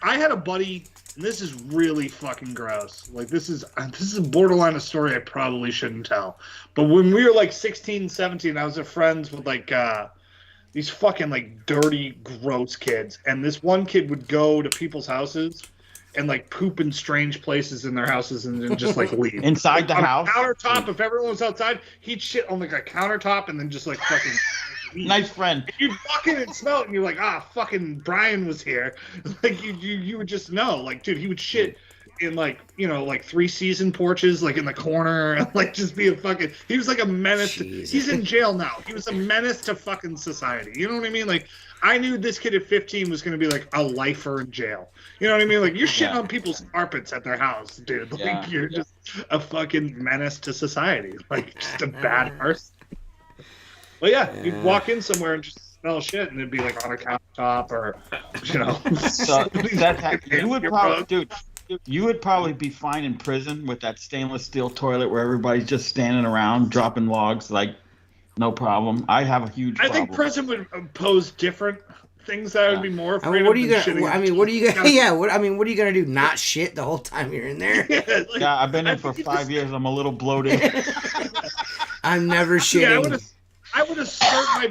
had a buddy, and this is really fucking gross. Like this is borderline a story I probably shouldn't tell. But when we were like 16, 17, I was friends with like these fucking like dirty, gross kids. And this one kid would go to people's houses and like poop in strange places in their houses and then just like leave. Inside the house? Countertop, if everyone was outside, he'd shit on like a countertop and then just like fucking leave. Nice friend. And you'd walk in and smell it and you're like, fucking Brian was here. Like you would just know. Like, dude, he would shit in like, like 3-season porches, like in the corner, and like just be a fucking he was like a menace he's in jail now. He was a menace to fucking society. You know what I mean? Like I knew this kid at 15 was going to be like a lifer in jail. You know what I mean? Like you're shitting on people's carpets at their house, dude. Like you're just a fucking menace to society. Like just a bad person. But yeah, you'd walk in somewhere and just smell shit, and it'd be like on a countertop or, So you would probably, dude. You would probably be fine in prison with that stainless steel toilet where everybody's just standing around dropping logs, like no problem. I have a huge problem. I think prison would pose different things that I would be more afraid of. What are you gonna do? Not shit the whole time you're in there? Yeah, I've been in for 5 years. I'm a little bloated. I'm never shitting. Yeah, I would assert my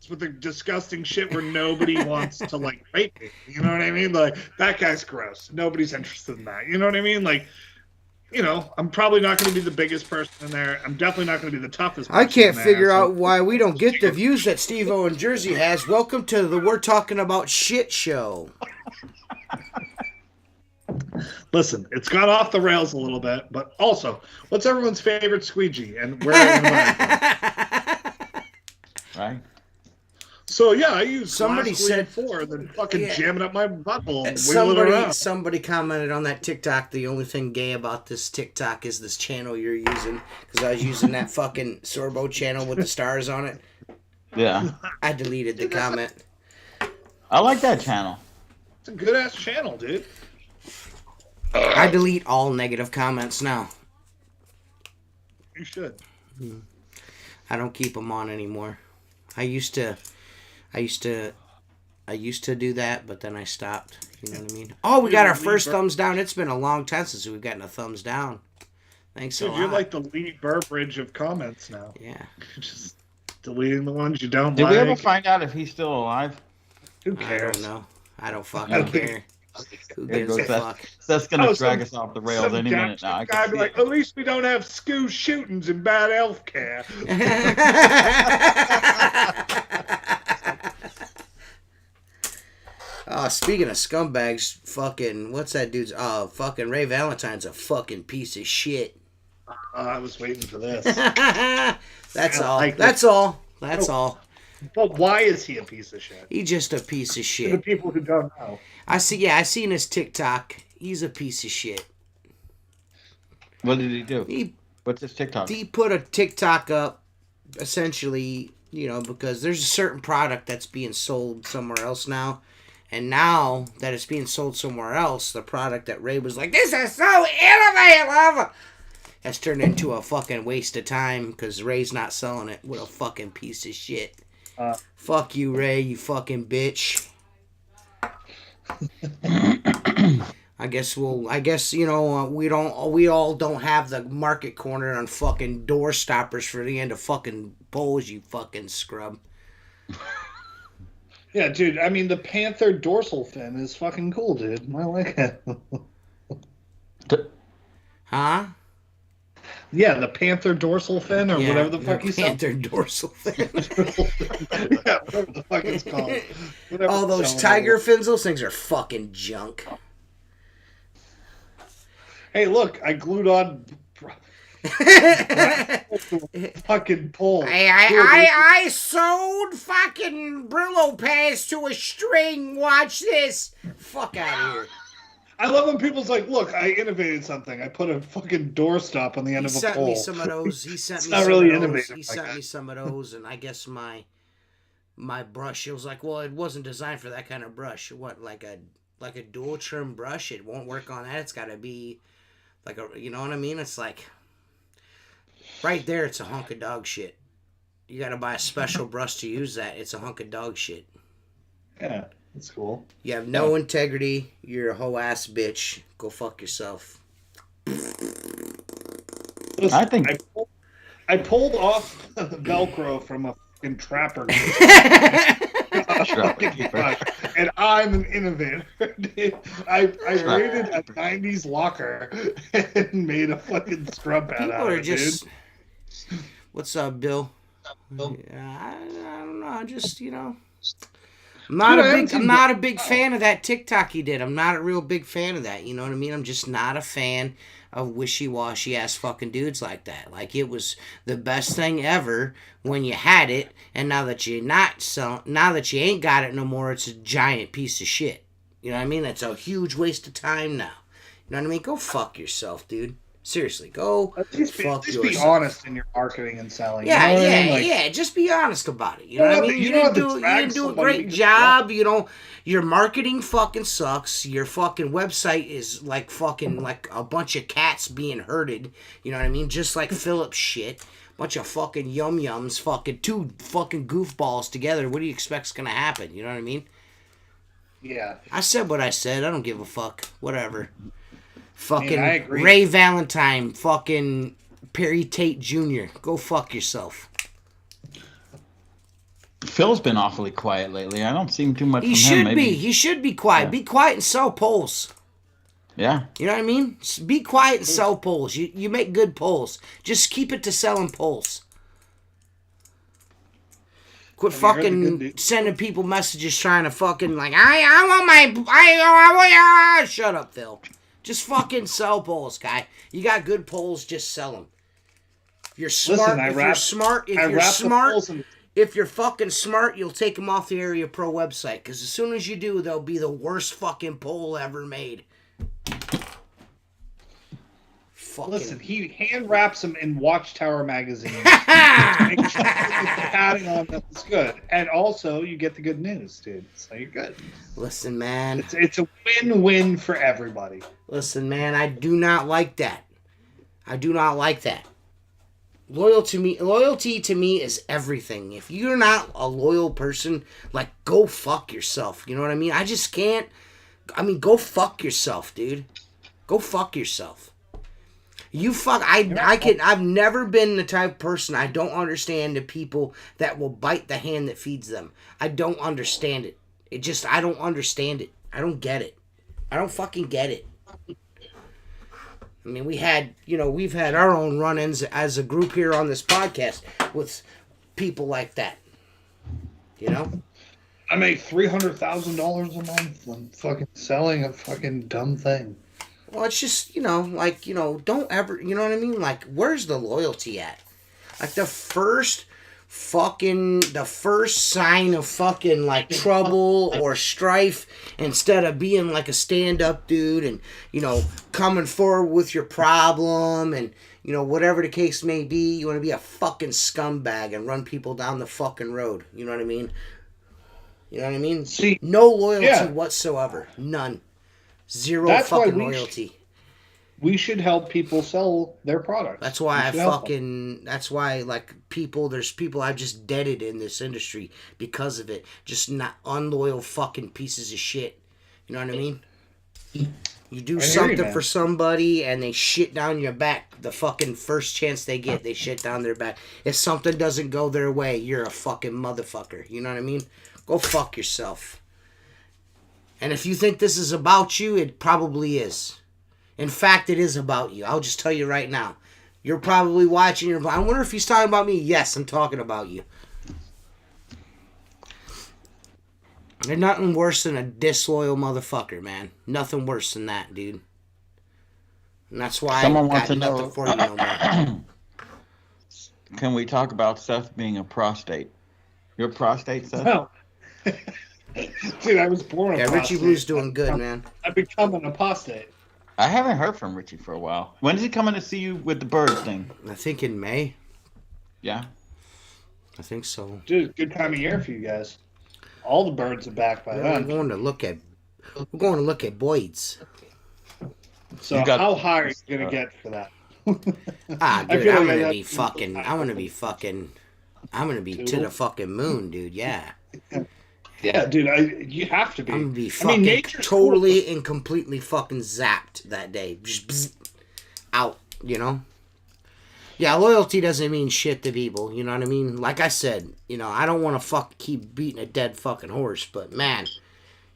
with the disgusting shit where nobody wants to like rape me. You know what I mean? Like that guy's gross. Nobody's interested in that. You know what I mean? Like, I'm probably not going to be the biggest person in there. I'm definitely not going to be the toughest person. I can't figure out why we don't get the views that Steve-O in Jersey has. Welcome to the We're Talking About Shit show. Listen, it's gone off the rails a little bit, but also, what's everyone's favorite squeegee and where are you going to buy it? Right. So yeah, I use somebody said 4 and then fucking jamming up my butthole and wiggle it around. Somebody commented on that TikTok, the only thing gay about this TikTok is this channel you're using, because I was using that fucking Sorbo channel with the stars on it. Yeah. I deleted the comment. I like that channel. It's a good ass channel, dude. I delete all negative comments now. You should. I don't keep them on anymore. I used to do that, but then I stopped. You know what I mean? Oh, we got our first thumbs down. It's been a long time since we've gotten a thumbs down. Thanks a lot. You're like the Lee Burbridge of comments now. Yeah. deleting the ones you don't Did like. we ever find out if he's still alive? Who cares? I don't know. I don't fucking care. Who gives a fuck? That's gonna drag us off the rails any minute now. Guy be like, at least we don't have school shootings and bad health care. Speaking of scumbags, fucking what's that dude's? Fucking Ray Valentine's a fucking piece of shit. I was waiting for this. That's all. That's all. That's all. But why is he a piece of shit? He's just a piece of shit. For the people who don't know. I seen his TikTok. He's a piece of shit. What did he do? What's his TikTok? He put a TikTok up, essentially, because there's a certain product that's being sold somewhere else now. And now that it's being sold somewhere else, the product that Ray was like, this is so innovative, has turned into a fucking waste of time because Ray's not selling it. What a fucking piece of shit. Fuck you, Ray, you fucking bitch. I guess we all don't have the market corner on fucking door stoppers for the end of fucking poles, you fucking scrub. Yeah, dude, I mean, the panther dorsal fin is fucking cool, dude. I like it. Huh? Yeah, the panther dorsal fin or whatever the fuck you said. Panther dorsal fin. Yeah, whatever the fuck it's called. All those tiger fins, those things are fucking junk. Hey, look, I glued on fucking pole. I sewed fucking Brillo pants to a string. Watch this. Fuck out of here. I love when people's like, look, I innovated something. I put a fucking doorstop on the end of a pole. He sent me some of those. He sent me some of those, and I guess my brush, it was like, well, it wasn't designed for that kind of brush. What, like a dual trim brush? It won't work on that. It's got to be like a, you know what I mean? It's like, right there, it's a hunk of dog shit. You got to buy a special brush to use that. It's a hunk of dog shit. Yeah. That's cool. You have no integrity. You're a hoe ass bitch. Go fuck yourself. Listen, I pulled off Velcro from a fucking trapper. And I'm an innovator. I raided a 90s locker and made a fucking scrub pad out of it, dude. What's up, Bill? I don't know. Just, I'm not a big fan of that TikTok he did. I'm not a real big fan of that. You know what I mean? I'm just not a fan of wishy-washy ass fucking dudes like that. Like, it was the best thing ever when you had it, and now that you ain't got it no more, it's a giant piece of shit. You know what I mean? That's a huge waste of time now. You know what I mean? Go fuck yourself, dude. Seriously, go fuck yourself. Just be honest in your marketing and selling. Yeah. Just be honest about it. You know what I mean? You didn't do a great job. Your marketing fucking sucks. Your fucking website is like fucking like a bunch of cats being herded. You know what I mean? Just like Philip's shit. Bunch of fucking yum-yums, fucking two fucking goofballs together. What do you expect's gonna happen? You know what I mean? Yeah. I said what I said. I don't give a fuck. Whatever. Fucking I agree. Ray Valentine, fucking Perry Tate Jr. Go fuck yourself. Phil's been awfully quiet lately. I don't see too much from him. He should be quiet. Yeah. Be quiet and sell polls. Yeah. You know what I mean? Be quiet and sell polls. You make good polls. Just keep it to selling polls. Quit fucking sending people messages trying to fucking like, I want my... Shut up, Phil. Just fucking sell polls, guy. You got good polls, just sell them. If you're smart, if you're fucking smart, you'll take them off the Area Pro website. Because as soon as you do, they'll be the worst fucking poll ever made. Listen, he hand wraps them in Watchtower magazine. Make sure the padding on them is good, and also you get the good news, dude. So you're good. Listen, man, it's a win-win for everybody. Listen, man, I do not like that. Loyalty to me is everything. If you're not a loyal person, like, go fuck yourself. You know what I mean? I just can't. I mean, go fuck yourself, dude. Go fuck yourself. I've never been the type of person, I don't understand the people that will bite the hand that feeds them. I don't understand it. I don't understand it. I don't get it. I don't fucking get it. I mean, we've had our own run-ins as a group here on this podcast with people like that. You know? I make $300,000 a month on fucking selling a fucking dumb thing. Well, it's just, don't ever, you know what I mean? Like, where's the loyalty at? Like, the first sign of fucking, like, trouble or strife, instead of being, like, a stand-up dude and, coming forward with your problem and, whatever the case may be, you want to be a fucking scumbag and run people down the fucking road. You know what I mean? See, no loyalty whatsoever. None. Zero fucking loyalty. We should help people sell their products. That's why there's people I've just deaded in this industry because of it. Just not unloyal fucking pieces of shit. You know what I mean? You do something for somebody and they shit down your back. The fucking first chance they get, they shit down their back. If something doesn't go their way, you're a fucking motherfucker. You know what I mean? Go fuck yourself. And if you think this is about you, it probably is. In fact, it is about you. I'll just tell you right now. You're probably watching. I wonder if he's talking about me. Yes, I'm talking about you. There's nothing worse than a disloyal motherfucker, man. Nothing worse than that, dude. And that's why Someone wants to know for you no more. Can we talk about Seth being a prostate? You're a prostate, Seth? No. Dude, I was born a prostate. Richie Blue's doing good, man. I've become an apostate. I haven't heard from Richie for a while. When is he coming to see you with the bird thing? I think in May. Yeah. I think so. Dude, good time of year for you guys. All the birds are back by then. We're going to look at Boyd's. So how high are you going to get for that? Dude, I'm going to be to the fucking moon, dude. Yeah. Yeah, dude, you have to be. I'm gonna be fucking totally and completely fucking zapped that day. Just out, Yeah, loyalty doesn't mean shit to people, you know what I mean? Like I said, I don't want to keep beating a dead fucking horse, but man,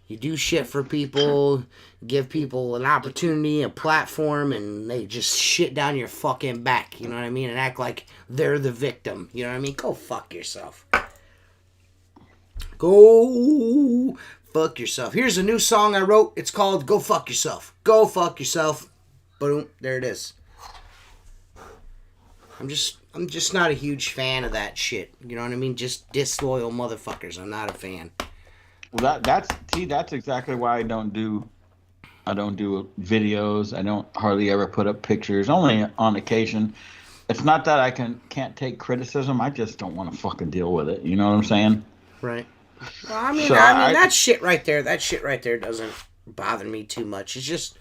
you do shit for people, give people an opportunity, a platform, and they just shit down your fucking back, you know what I mean? And act like they're the victim, you know what I mean? Go fuck yourself. Go fuck yourself. Here's a new song I wrote. It's called Go Fuck Yourself. Go fuck yourself. Boom. There it is. I'm just not a huge fan of that shit. You know what I mean? Just disloyal motherfuckers. I'm not a fan. Well, that's exactly why I don't do videos. I don't hardly ever put up pictures. Only on occasion. It's not that I can't take criticism. I just don't want to fucking deal with it. You know what I'm saying? Right. Well, I mean, that shit right there doesn't bother me too much. It's just,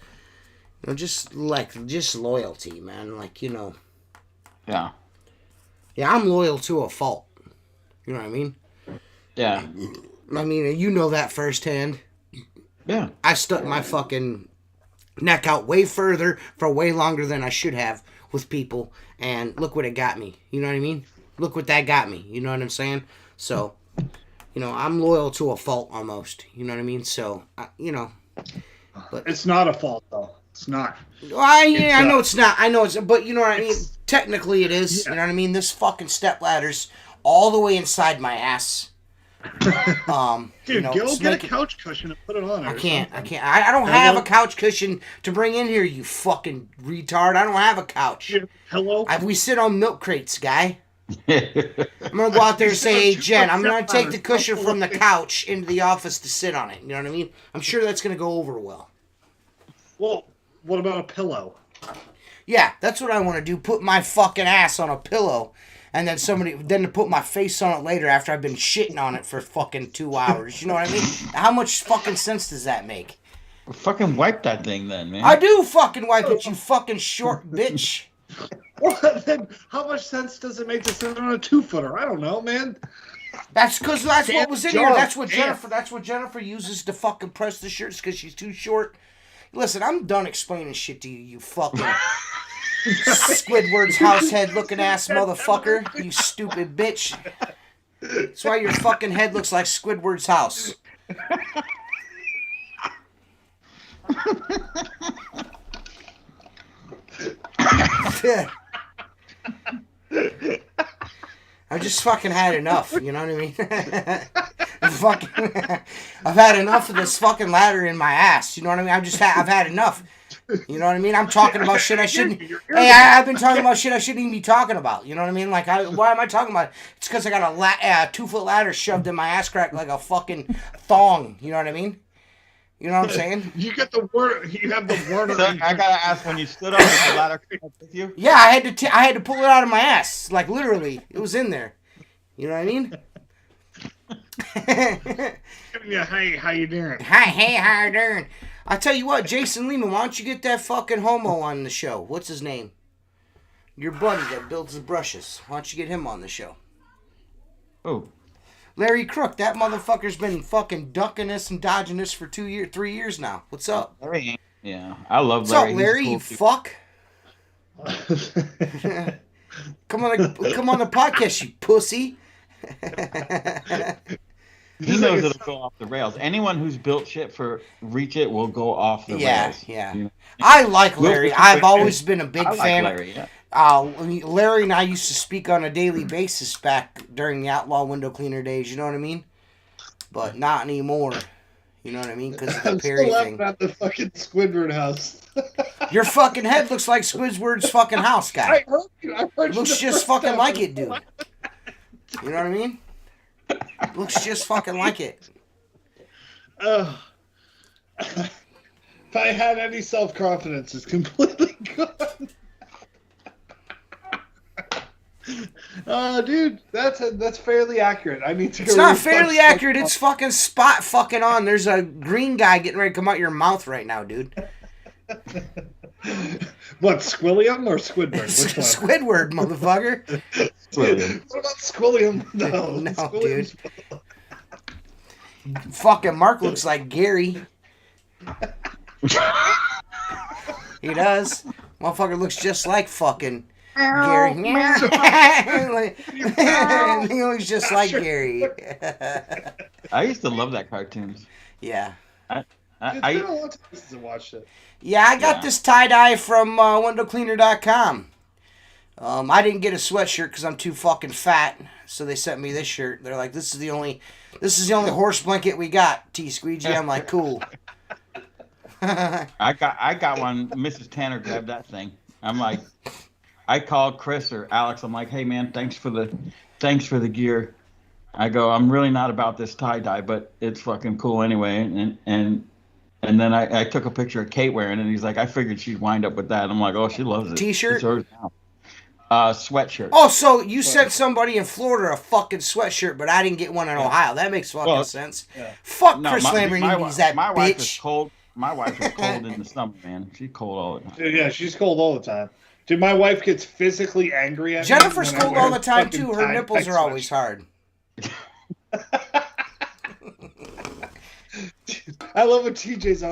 just loyalty, man. Like, Yeah. Yeah, I'm loyal to a fault. You know what I mean? Yeah. I mean, you know that firsthand. Yeah. I stuck my fucking neck out way further for way longer than I should have with people, and look what it got me. You know what I mean? Look what that got me. You know what I'm saying? So... I'm loyal to a fault almost. You know what I mean? So, but it's not a fault though. It's not. Well, I know it's not. I know it's, but you know what I mean? Technically it is. Yeah. You know what I mean? This fucking stepladder's all the way inside my ass. Dude, go get a couch cushion and put it on. I can't. I don't have a couch cushion to bring in here, you fucking retard. I don't have a couch. Hello? We sit on milk crates, guy. I'm gonna go out there and say, hey Jen, I'm gonna take the cushion from the couch into the office to sit on it. You know what I mean? I'm sure that's gonna go over well. Well, what about a pillow? Yeah, that's what I want to do. Put my fucking ass on a pillow, and then to put my face on it later after I've been shitting on it for fucking 2 hours. You know what I mean? How much fucking sense does that make? Well, fucking wipe that thing then, man. I do fucking wipe it, you fucking short bitch. Well, then how much sense does it make to sit on a 2-footer? I don't know, man. That's because that's what was in here. That's what Jennifer uses to fucking press the shirts because she's too short. Listen, I'm done explaining shit to you, you fucking. Squidward's house head looking ass motherfucker. You stupid bitch. That's why your fucking head looks like Squidward's house. I just fucking had enough, you know what I mean? I've had enough of this fucking ladder in my ass, you know what I mean? I've had enough. You know what I mean? I'm talking about shit I shouldn't. Hey, I've been talking about shit I shouldn't even be talking about. You know what I mean? Like, why am I talking about it? It's because I got a 2-foot ladder shoved in my ass crack like a fucking thong. You know what I mean? You know what I'm saying? You get the word. You have the word. So I gotta ask, when you stood up with the ladder with you? Yeah, I had to pull it out of my ass. Like, literally, it was in there. You know what I mean? Yeah, hey, how you doing? Hey, how you doing? I'll tell you what, Jason Lehman, why don't you get that fucking homo on the show? What's his name? Your buddy that builds the brushes. Why don't you get him on the show? Oh. Larry Crook, that motherfucker's been fucking ducking us and dodging us for 3 years now. What's up? Larry, yeah, I love Larry. What's up, Larry? Cool You fuck. Come on the podcast, you pussy. He knows it'll go off the rails. Anyone who's built shit for Reach It will go off the rails. Yeah. You know? I like Larry. I've always been a big fan. Larry, yeah. Larry and I used to speak on a daily basis back during the Outlaw Window Cleaner days. You know what I mean? But not anymore. You know what I mean? Because of the Perry thing. About the fucking Squidward house. Your fucking head looks like Squidward's fucking house, guy. I heard it looks just fucking like it, dude. You know what I mean? Looks just fucking like it. If I had any self-confidence, it's completely gone. Dude, that's fairly accurate. I need to. It's not fairly accurate. It's fucking spot fucking on. There's a green guy getting ready to come out your mouth right now, dude. What, Squilliam or Squidward? Squidward, motherfucker. What about Squilliam? No, dude. Fucking Mark looks like Gary. He does. Motherfucker looks just like fucking Gary. He looks just like Gary. I used to love that cartoon. Yeah. It's been a long time since I watched it. Yeah, I got this tie-dye from windowcleaner.com. I didn't get a sweatshirt because I'm too fucking fat, so they sent me this shirt. They're like, this is the only horse blanket we got, Squeegee. I'm like, cool. I got one. Mrs. Tanner grabbed that thing. I'm like, I called Chris or Alex. I'm like, hey man, thanks for the gear. I go, I'm really not about this tie-dye, but it's fucking cool anyway. And then I took a picture of Kate wearing it, and he's like, I figured she'd wind up with that. I'm like, oh, she loves it. T-shirt? It's hers now. Sweatshirt. Oh, so you sent somebody in Florida a fucking sweatshirt, but I didn't get one in Ohio. That makes fucking sense. Yeah. Fuck no, Chris Lamborghini's that my bitch. Wife is cold. My wife is cold in the summer, man. She's cold all the time. Dude, yeah, she's cold all the time. Dude, my wife gets physically angry at Jennifer's me. cold all the time, too. Her nipples are always hard. I love when TJ's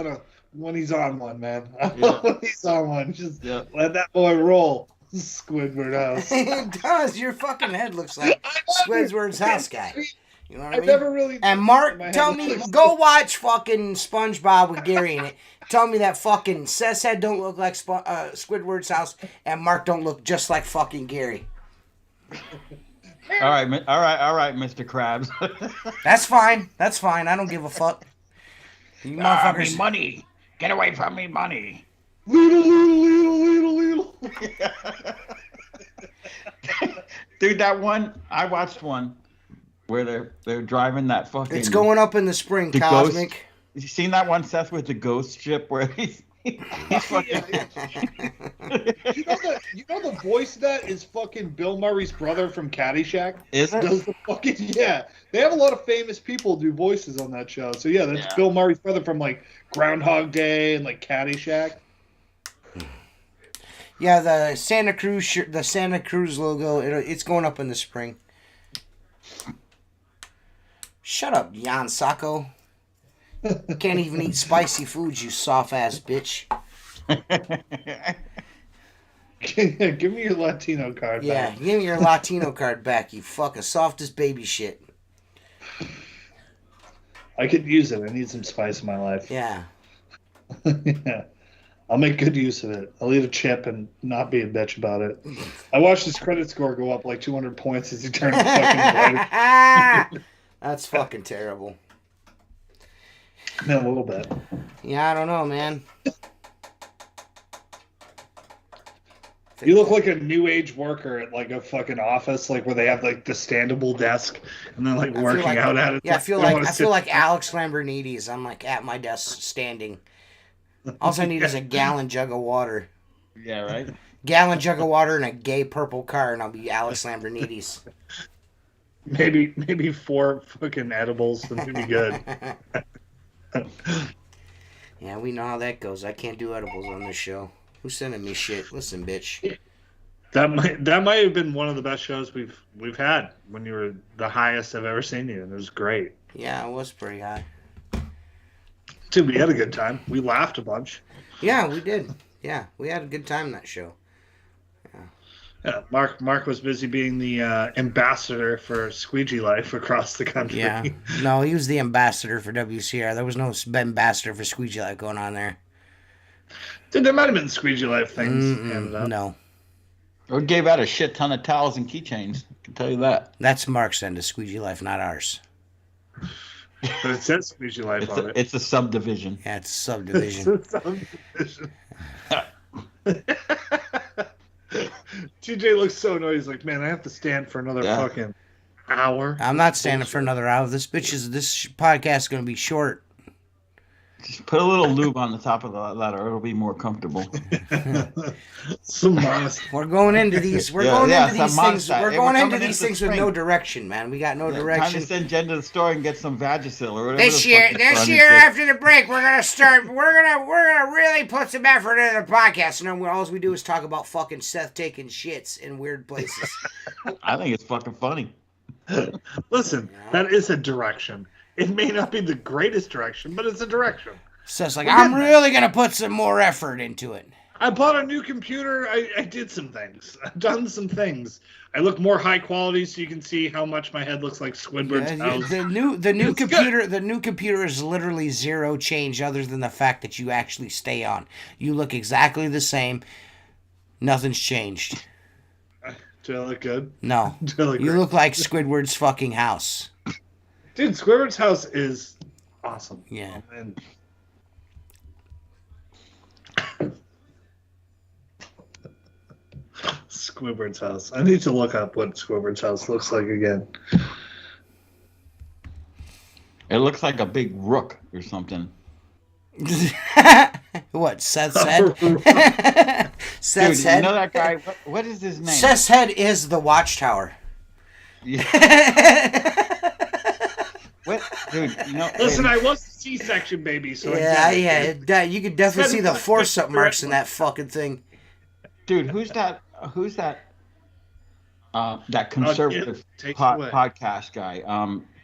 when he's on one, man. I love when he's on one. Just let that boy roll. Squidward house. It does. Your fucking head looks like Squidward's house guy. You know what I mean? Never really. And Mark, tell me, go watch fucking SpongeBob with Gary in it. Tell me that fucking Seth's head don't look like Squidward's house, and Mark don't look just like fucking Gary. All right, Mr. Krabs. That's fine. I don't give a fuck. You motherfuckers. Money. Get away from me, money. Little. Dude, that one, I watched one where they're driving that fucking. It's going up in the spring, Cosmic. Ghost. You seen that one, Seth, with the ghost ship where he's fucking. You know the voice of that is fucking Bill Murray's brother from Caddyshack. Is it? Does the fucking They have a lot of famous people do voices on that show. So yeah, that's Bill Murray's brother from like Groundhog Day and like Caddyshack. Yeah, the Santa Cruz logo. It's going up in the spring. Shut up, Jan Sacco. Can't even eat spicy foods, you soft ass bitch. Give me your Latino card back. Yeah, give me your Latino card back, you fucking softest baby shit. I could use it. I need some spice in my life. Yeah. Yeah. I'll make good use of it. I'll eat a chip and not be a bitch about it. I watched his credit score go up like 200 points as he turned fucking white. That's fucking terrible. Yeah, a little bit. Yeah, I don't know, man. You look like a new age worker at like a fucking office, like where they have like the standable desk and then like working out at it. Yeah, I feel like Alex Lambrinides. I'm like at my desk standing. All I need is a gallon jug of water. Yeah, right. Gallon jug of water and a gay purple car, and I'll be Alex Lambrinides. Maybe 4 fucking edibles, and it'd be good. Yeah, we know how that goes. I can't do edibles on this show. Who's sending me shit? Listen, bitch. That might have been one of the best shows we've had when you were the highest I've ever seen you, and it was great. Yeah, it was pretty high. Dude, we had a good time. We laughed a bunch. Yeah, we did. Yeah, we had a good time that show. Yeah, Mark was busy being the ambassador for Squeegee Life across the country. Yeah, no, he was the ambassador for WCR. There was no ambassador for Squeegee Life going on there. Dude, there might have been Squeegee Life things handed out. No. Or gave out a shit ton of towels and keychains. I can tell you that. That's Mark's end of Squeegee Life, not ours. But it says Squeegee Life on it. It's a subdivision. Yeah, it's a subdivision. It's a subdivision. TJ looks so annoyed. He's like, man, I have to stand for another fucking hour. I'm not standing for another hour. This podcast is going to be short. Just put a little lube on the top of the ladder. It'll be more comfortable. Some modest. We're going into these. We're going into these things. We're going into these things with no direction, man. We got no direction. Time to send Jen to the store and get some Vagisil or whatever. This year after the break, we're gonna start. We're gonna really put some effort into the podcast. And then all we do is talk about fucking Seth taking shits in weird places. I think it's fucking funny. Listen, that is a direction. It may not be the greatest direction, but it's a direction. So it's like, I'm really going to put some more effort into it. I bought a new computer. I did some things. I've done some things. I look more high quality so you can see how much my head looks like Squidward's house. The new computer good. The new computer is literally zero change other than the fact that you actually stay on. You look exactly the same. Nothing's changed. Do I look good? No. You look like Squidward's fucking house. Dude, Squidward's house is awesome. Yeah. And Squidward's house. I need to look up what Squidward's house looks like again. It looks like a big rook or something. What, Seth's head? Seth's head? You know that guy? What is his name? Seth's head is the Watchtower. Yeah. What, dude? You know, listen, I was a C-section baby, so you could definitely see the force-up marks in that fucking thing. Dude, who's that? That conservative podcast guy,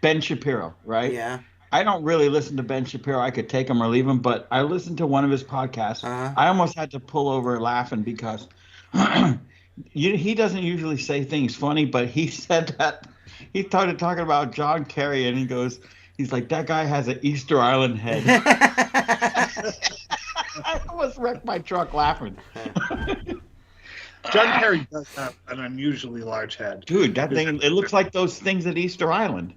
Ben Shapiro, right? Yeah. I don't really listen to Ben Shapiro. I could take him or leave him, but I listened to one of his podcasts. I almost had to pull over laughing because he doesn't usually say things funny, but he said that he started talking about John Kerry, and he's like, that guy has an Easter Island head. I almost wrecked my truck laughing. John Kerry does have an unusually large head. Dude, that thing, it looks like those things at Easter Island.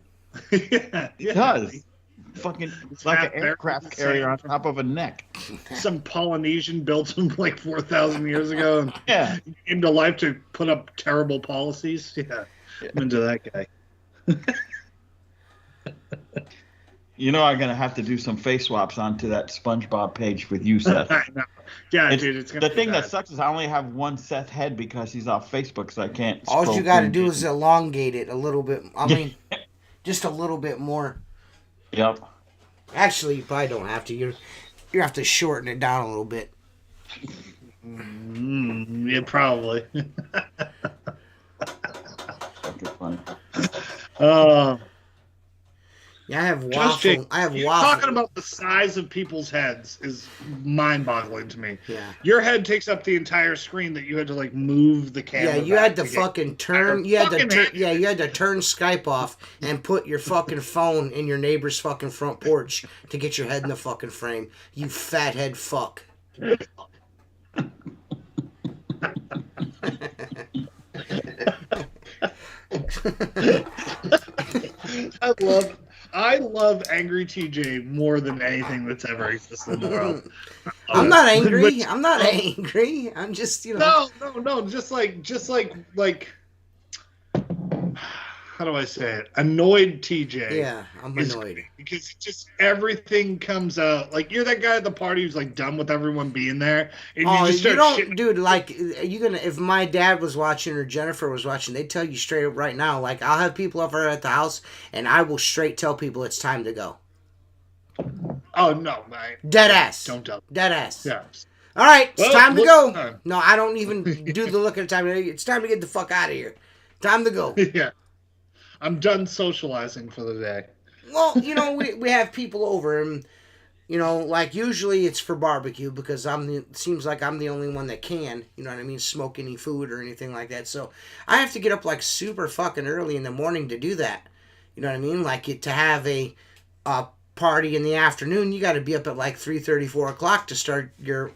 It does. Fucking, it's like an aircraft carrier on top of a neck. Some Polynesian built him like 4,000 years ago and came to life to put up terrible policies. Yeah, I'm into that guy. You know, I'm going to have to do some face swaps onto that SpongeBob page with you, Seth. I know. Yeah, dude, it's going to be the thing that sucks is I only have one Seth head because he's off Facebook, so I can't. All you got to do is elongate it a little bit. I mean, just a little bit more. Yep. Actually, you probably don't have to. You have to shorten it down a little bit. Yeah, probably. Fucking funny. Yeah, I have Just Jake, waffle. I have you waffle. talking about the size of people's heads is mind-boggling to me. Yeah. Your head takes up the entire screen that you had to like move the camera. Yeah, you had to fucking turn. You had to turn. head. Yeah, you had to turn Skype off and put your fucking phone in your neighbor's fucking front porch to get your head in the fucking frame. You fathead fuck. I love Angry TJ more than anything that's ever existed in the world. I'm not angry. I'm not angry. I'm just, No. Just like how do I say it? Annoyed TJ. Yeah, I'm annoyed. Because just everything comes out. Like, you're that guy at the party who's like done with everyone being there. And you just start shitting. Dude, like, if my dad was watching or Jennifer was watching, they'd tell you straight up right now, like, I'll have people over at the house and I will straight tell people it's time to go. Oh, no, man. Dead ass. Don't tell. Dead ass. Yeah. All right, it's time to go. Time. No, I don't even do the look at the time. It's time to get the fuck out of here. Time to go. Yeah. I'm done socializing for the day. Well, we have people over and, like usually it's for barbecue because seems like I'm the only one that can, you know what I mean, smoke any food or anything like that. So I have to get up like super fucking early in the morning to do that. You know what I mean? Like to have a party in the afternoon, you got to be up at like 3:30, 4 o'clock to start your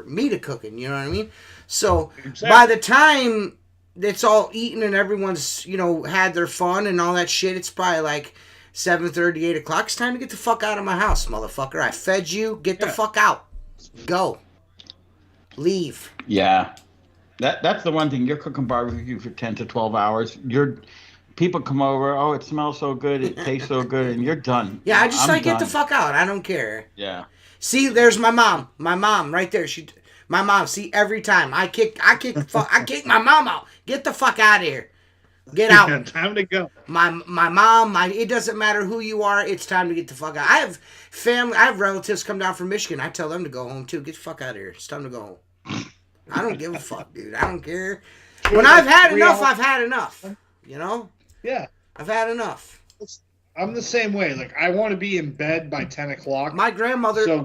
meat cooking. You know what I mean? So exactly. By the time it's all eaten and everyone's had their fun and all that shit, it's probably like 7:30, 8 o'clock. It's time to get the fuck out of my house, motherfucker. I fed you. Get the fuck out. Go. Leave. Yeah. That's the one thing. You're cooking barbecue for 10 to 12 hours. People come over. Oh, it smells so good. It tastes so good. And you're done. Yeah, I just get the fuck out. I don't care. Yeah. See, there's my mom. My mom right there. My mom. See, every time I kick my mom out. Get the fuck out of here. Get out. Yeah, time to go. My mom. It doesn't matter who you are. It's time to get the fuck out. I have family. I have relatives come down from Michigan. I tell them to go home too. Get the fuck out of here. It's time to go home. I don't give a fuck, dude. I don't care. When I've had enough, I've had enough. Yeah. I've had enough. I'm the same way. Like, I want to be in bed by 10 o'clock. My grandmother,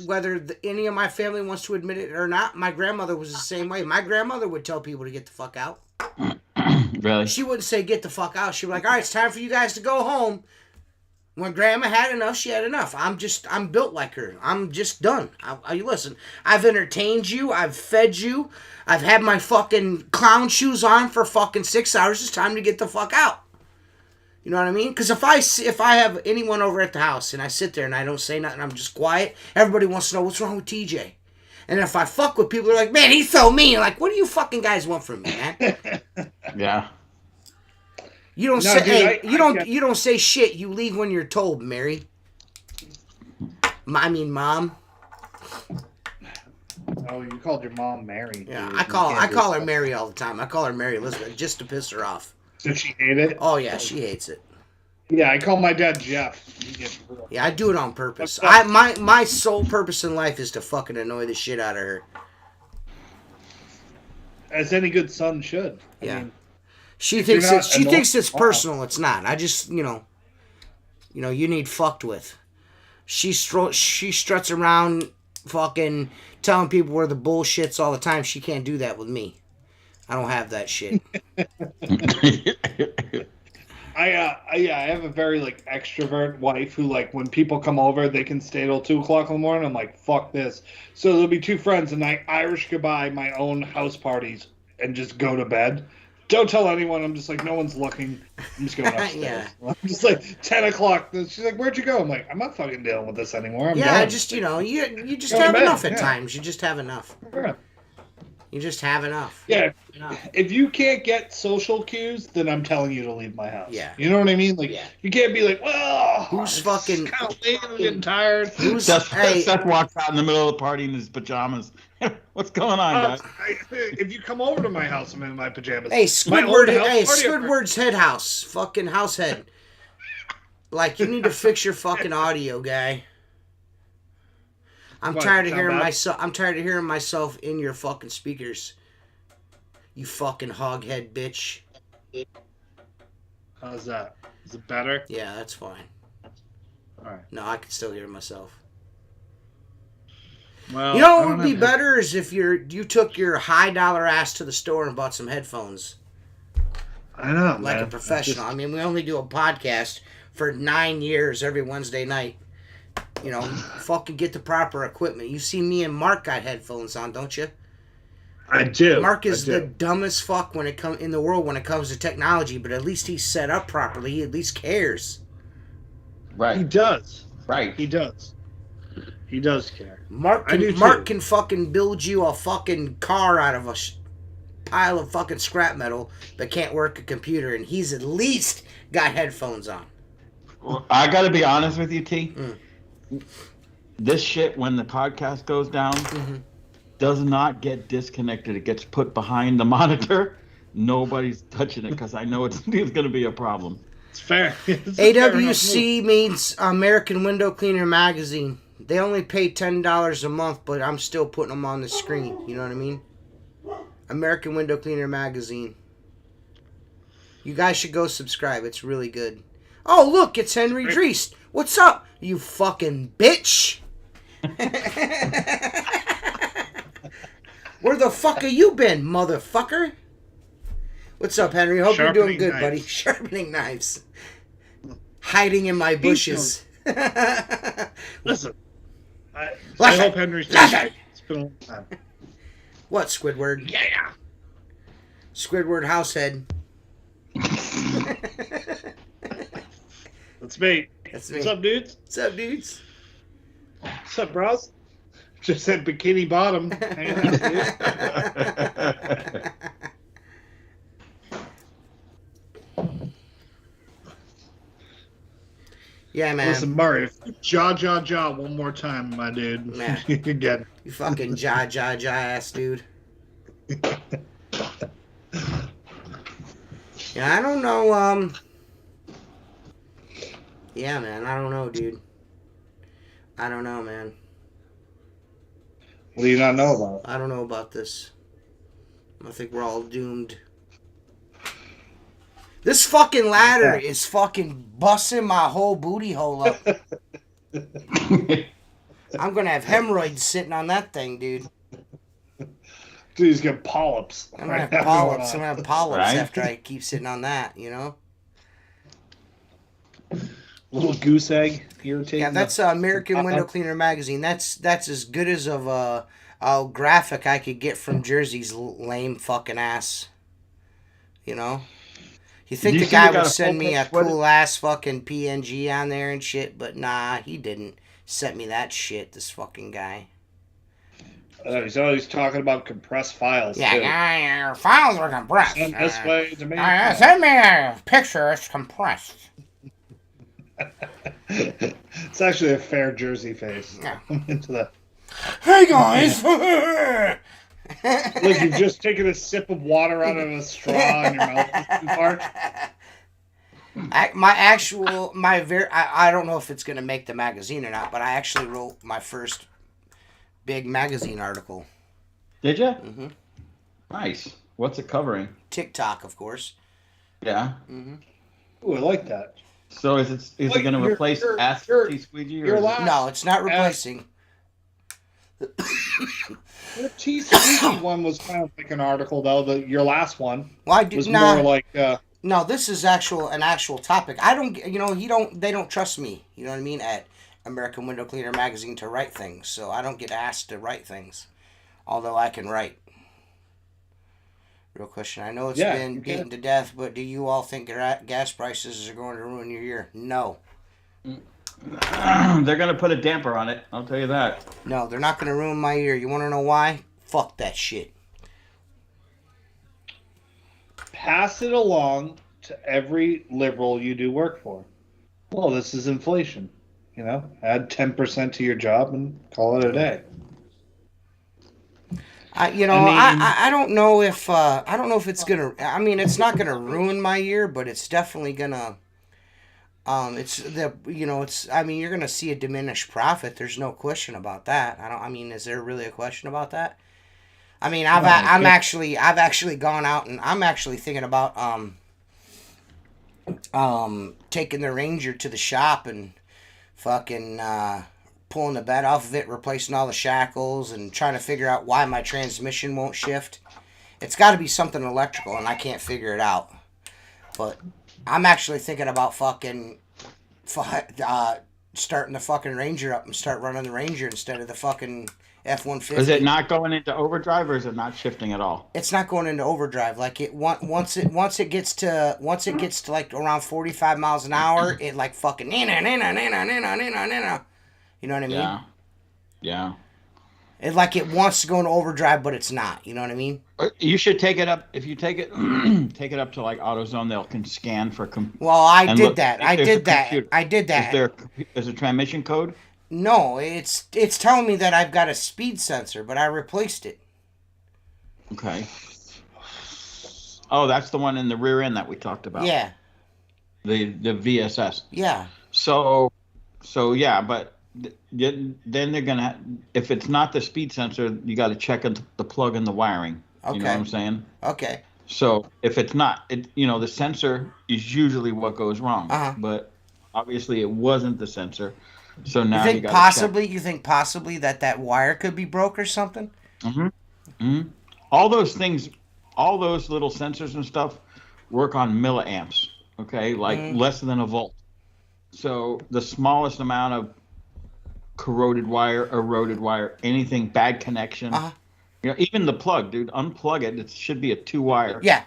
whether any of my family wants to admit it or not, my grandmother was the same way. My grandmother would tell people to get the fuck out. Really? She wouldn't say get the fuck out. She'd be like, all right, it's time for you guys to go home. When grandma had enough, she had enough. I'm built like her. I'm just done. Listen, I've entertained you. I've fed you. I've had my fucking clown shoes on for fucking 6 hours. It's time to get the fuck out. You know what I mean? Because if I have anyone over at the house and I sit there and I don't say nothing, I'm just quiet, everybody wants to know what's wrong with TJ. And if I fuck with people, they're like, man, he's so mean. Like, what do you fucking guys want from me, man? Yeah. You don't you don't say shit. You leave when you're told, Mary. Mom. Oh, you called your mom Mary. Yeah, I call her Mary all the time. I call her Mary Elizabeth just to piss her off. Does she hate it? Oh yeah, she hates it. Yeah, I call my dad Jeff. Yeah, I do it on purpose. My sole purpose in life is to fucking annoy the shit out of her. As any good son should. Yeah. I mean, she thinks it's personal. It's not. I just you need fucked with. She struts around fucking telling people where the bullshit's all the time. She can't do that with me. I don't have that shit. I have a very extrovert wife who when people come over they can stay till 2 o'clock in the morning. I'm like, fuck this. So there'll be two friends and I Irish goodbye my own house parties and just go to bed. Don't tell anyone. I'm just like, no one's looking. I'm just going upstairs. Yeah. I'm just 10 o'clock. She's like, where'd you go? I'm like, I'm not fucking dealing with this anymore. I'm done. Just you just have enough at times. You just have enough. Yeah. You just have enough. Yeah. If you can't get social cues, then I'm telling you to leave my house. Yeah. You know what I mean? You can't be like, well, who's fucking kind of late, I'm getting tired. Seth walks out in the middle of the party in his pajamas. What's going on, guys? If you come over to my house, I'm in my pajamas. Hey, Squidward's head house. Fucking house head. You need to fix your fucking audio, guy. I'm tired of hearing myself in your fucking speakers. You fucking hoghead bitch. How's that? Is it better? Yeah, that's fine. All right. No, I can still hear myself. Well, you know what would be better is if you took your high dollar ass to the store and bought some headphones. I know, like man. a professional. I mean, we only do a podcast for 9 years every Wednesday night. You know, fucking get the proper equipment. You see me and Mark got headphones on, don't you? I do. Mark is the dumbest fuck when it comes in the world when it comes to technology, but at least he's set up properly. He at least cares. Right. He does. Right. He does. He does care. Mark can fucking build you a fucking car out of a pile of fucking scrap metal that can't work a computer, and he's at least got headphones on. Well, I gotta be honest with you, T. This shit, when the podcast goes down, does not get disconnected. It gets put behind the monitor. Nobody's touching it because I know it's going to be a problem. It's fair. AWC means American Window Cleaner Magazine. They only pay $10 a month, but I'm still putting them on the screen. You know what I mean? American Window Cleaner Magazine. You guys should go subscribe. It's really good. Oh, look, it's Henry Dreest. What's up, you fucking bitch? Where the fuck have you been, motherfucker? What's up, Henry? Hope you're doing good, buddy. Sharpening knives. Hiding in my bushes. Listen. I hope Henry's doing good. It's been a long time. What, Squidward? Yeah. Squidward Househead. That's me. That's me. What's up, dudes? What's up, dudes? What's up, bros? Just said bikini bottom. Hanging out, dude. Yeah, man. Listen, Murray, if you jaw one more time, my dude, Man. you're good. You fucking jaw ass dude. Yeah, I don't know, yeah, man, I don't know, dude. I don't know, man. What do you not know about? I don't know about this. I think we're all doomed. This fucking ladder is fucking busting my whole booty hole up. I'm gonna have hemorrhoids sitting on that thing, dude. Dude, he's got polyps. I'm gonna have polyps. Right? After I keep sitting on that, you know? Little goose egg irritating. Yeah, that's American Window Cleaner Magazine. That's as good as of a graphic I could get from Jersey's lame fucking ass. You know? You think the guy would send me a cool ass fucking PNG on there and shit, but nah, he didn't send me that shit, this fucking guy. He's always talking about compressed files. Yeah, your files are compressed. Send this way to me. Send me a picture, it's compressed. It's actually a fair Jersey face. Yeah. Into the. Hey guys! Look, you've just taken a sip of water out of a straw and your mouth is too parched. I don't know if it's going to make the magazine or not, but I actually wrote my first big magazine article. Did you? Mm-hmm. Nice. What's it covering? TikTok, of course. Yeah. Mm-hmm. Ooh, I like that. So is it going to replace Ask T Squeegee? No, it's not replacing. Your T Squeegee one was kind of like an article, though. Your last one was more like. No, this is an actual topic. I don't, they don't trust me. You know what I mean? At American Window Cleaner Magazine to write things, so I don't get asked to write things, although I can write. Real question. I know it's been beaten to death, but do you all think gas prices are going to ruin your year? No. They're going to put a damper on it. I'll tell you that. No, they're not going to ruin my year. You want to know why? Fuck that shit. Pass it along to every liberal you do work for. Well, this is inflation. Add 10% to your job and call it a day. I don't know if it's gonna. I mean, it's not gonna ruin my year, but it's definitely gonna. You're gonna see a diminished profit. There's no question about that. Is there really a question about that? I mean, I've actually gone out and I'm actually thinking about taking the Ranger to the shop and fucking pulling the bed off of it, replacing all the shackles, and trying to figure out why my transmission won't shift. It's got to be something electrical, and I can't figure it out. But I'm actually thinking about starting the fucking Ranger up and start running the Ranger instead of the fucking F-150. Is it not going into overdrive, or is it not shifting at all? It's not going into overdrive. Like once it gets to like around 45 miles an hour, it like fucking You know what I mean? Yeah. Yeah. It like it wants to go into overdrive, but it's not. You know what I mean? You should take it up. If you take it, take it up to like AutoZone, they can scan for. Well, I did that. I did that. Is a transmission code? No, it's telling me that I've got a speed sensor, but I replaced it. Okay. Oh, that's the one in the rear end that we talked about. Yeah. The VSS. Yeah. So yeah, but then they're gonna. If it's not the speed sensor, you got to check the plug and the wiring. Okay. You know what I'm saying? Okay. So if it's not, the sensor is usually what goes wrong. Uh-huh. But obviously it wasn't the sensor. So now you think possibly that wire could be broke or something? Mm-hmm. Mm-hmm. All those things, all those little sensors and stuff work on milliamps, okay? Like less than a volt. So the smallest amount of corroded wire, eroded wire, anything, bad connection. Even the plug, dude, unplug it. It should be a 2-wire. Yeah.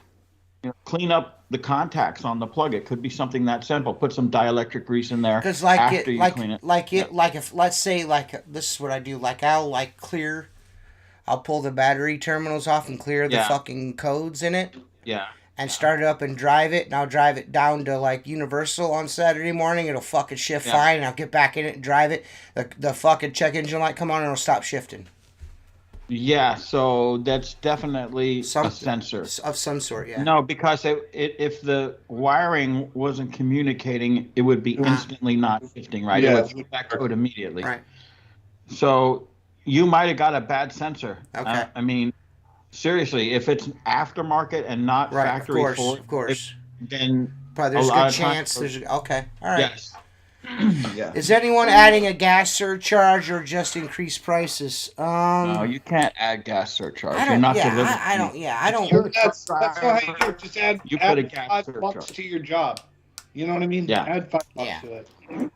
Clean up the contacts on the plug. It could be something that simple. Put some dielectric grease in there. Because clean it. If let's say this is what I do. Like I'll pull the battery terminals off and clear the fucking codes in it. Yeah. And start it up and drive it, and I'll drive it down to like Universal on Saturday morning. It'll fucking shift fine, and I'll get back in it and drive it. The fucking check engine light come on, and it'll stop shifting. Yeah, so that's definitely a sensor of some sort. Yeah. No, because if the wiring wasn't communicating, it would be instantly not shifting, right? Yeah. It would flip that code immediately. Right. So you might have got a bad sensor. Okay. I mean, seriously, if it's aftermarket and not factory of course. Then probably there's a good chance. Okay. All right. Yes. Yeah. Is anyone adding a gas surcharge or just increased prices? No, you can't add gas surcharge. I don't. I don't. Yeah, I don't. That's not how you do it. Just add put a gas $5 to your job. You know what I mean? Yeah. Add $5 to it.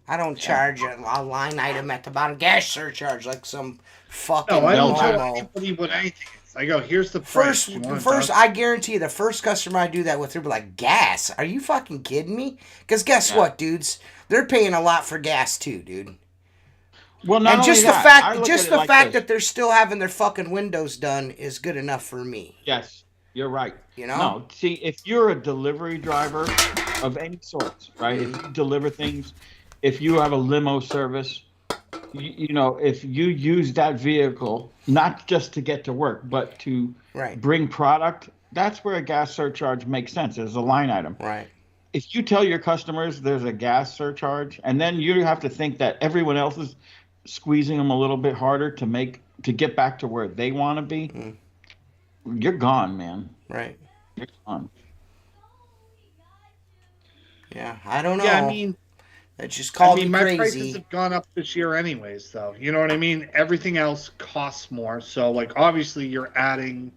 I don't charge a line item at the bottom. Gas surcharge like some fucking. No, I don't tell anybody what anything is. I go, here's the price. First, I guarantee you, the first customer I do that with, they'll be like, gas? Are you fucking kidding me? Because guess what, dudes? They're paying a lot for gas too, dude. Well, not and only just that, the fact that they're still having their fucking windows done is good enough for me. Yes, you're right. You know? No, see, if you're a delivery driver of any sort, right? If you deliver things, if you have a limo service, if you use that vehicle not just to get to work, but to bring product, that's where a gas surcharge makes sense as a line item. Right. If you tell your customers there's a gas surcharge, and then you have to think that everyone else is squeezing them a little bit harder to get back to where they want to be, you're gone, man. Right. You're gone. Yeah, I don't know. Yeah, I mean, that just called me my crazy. prices have gone up this year anyways, though. You know what I mean? Everything else costs more. So, like, obviously you're adding...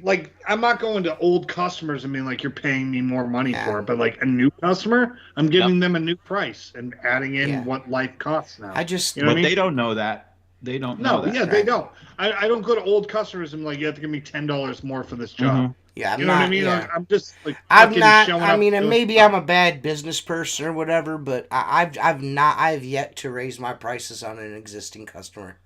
Like, I'm not going to old customers and being like, you're paying me more money for it. But, like, a new customer, I'm giving them a new price and adding in what life costs now. They don't know that. They don't know that. Yeah, they don't. I don't go to old customers and be like, you have to give me $10 more for this job. Mm-hmm. Yeah, you know what I mean? Like, I'm just like, I'm not. I mean, and maybe I'm a bad business person or whatever, but I've yet to raise my prices on an existing customer.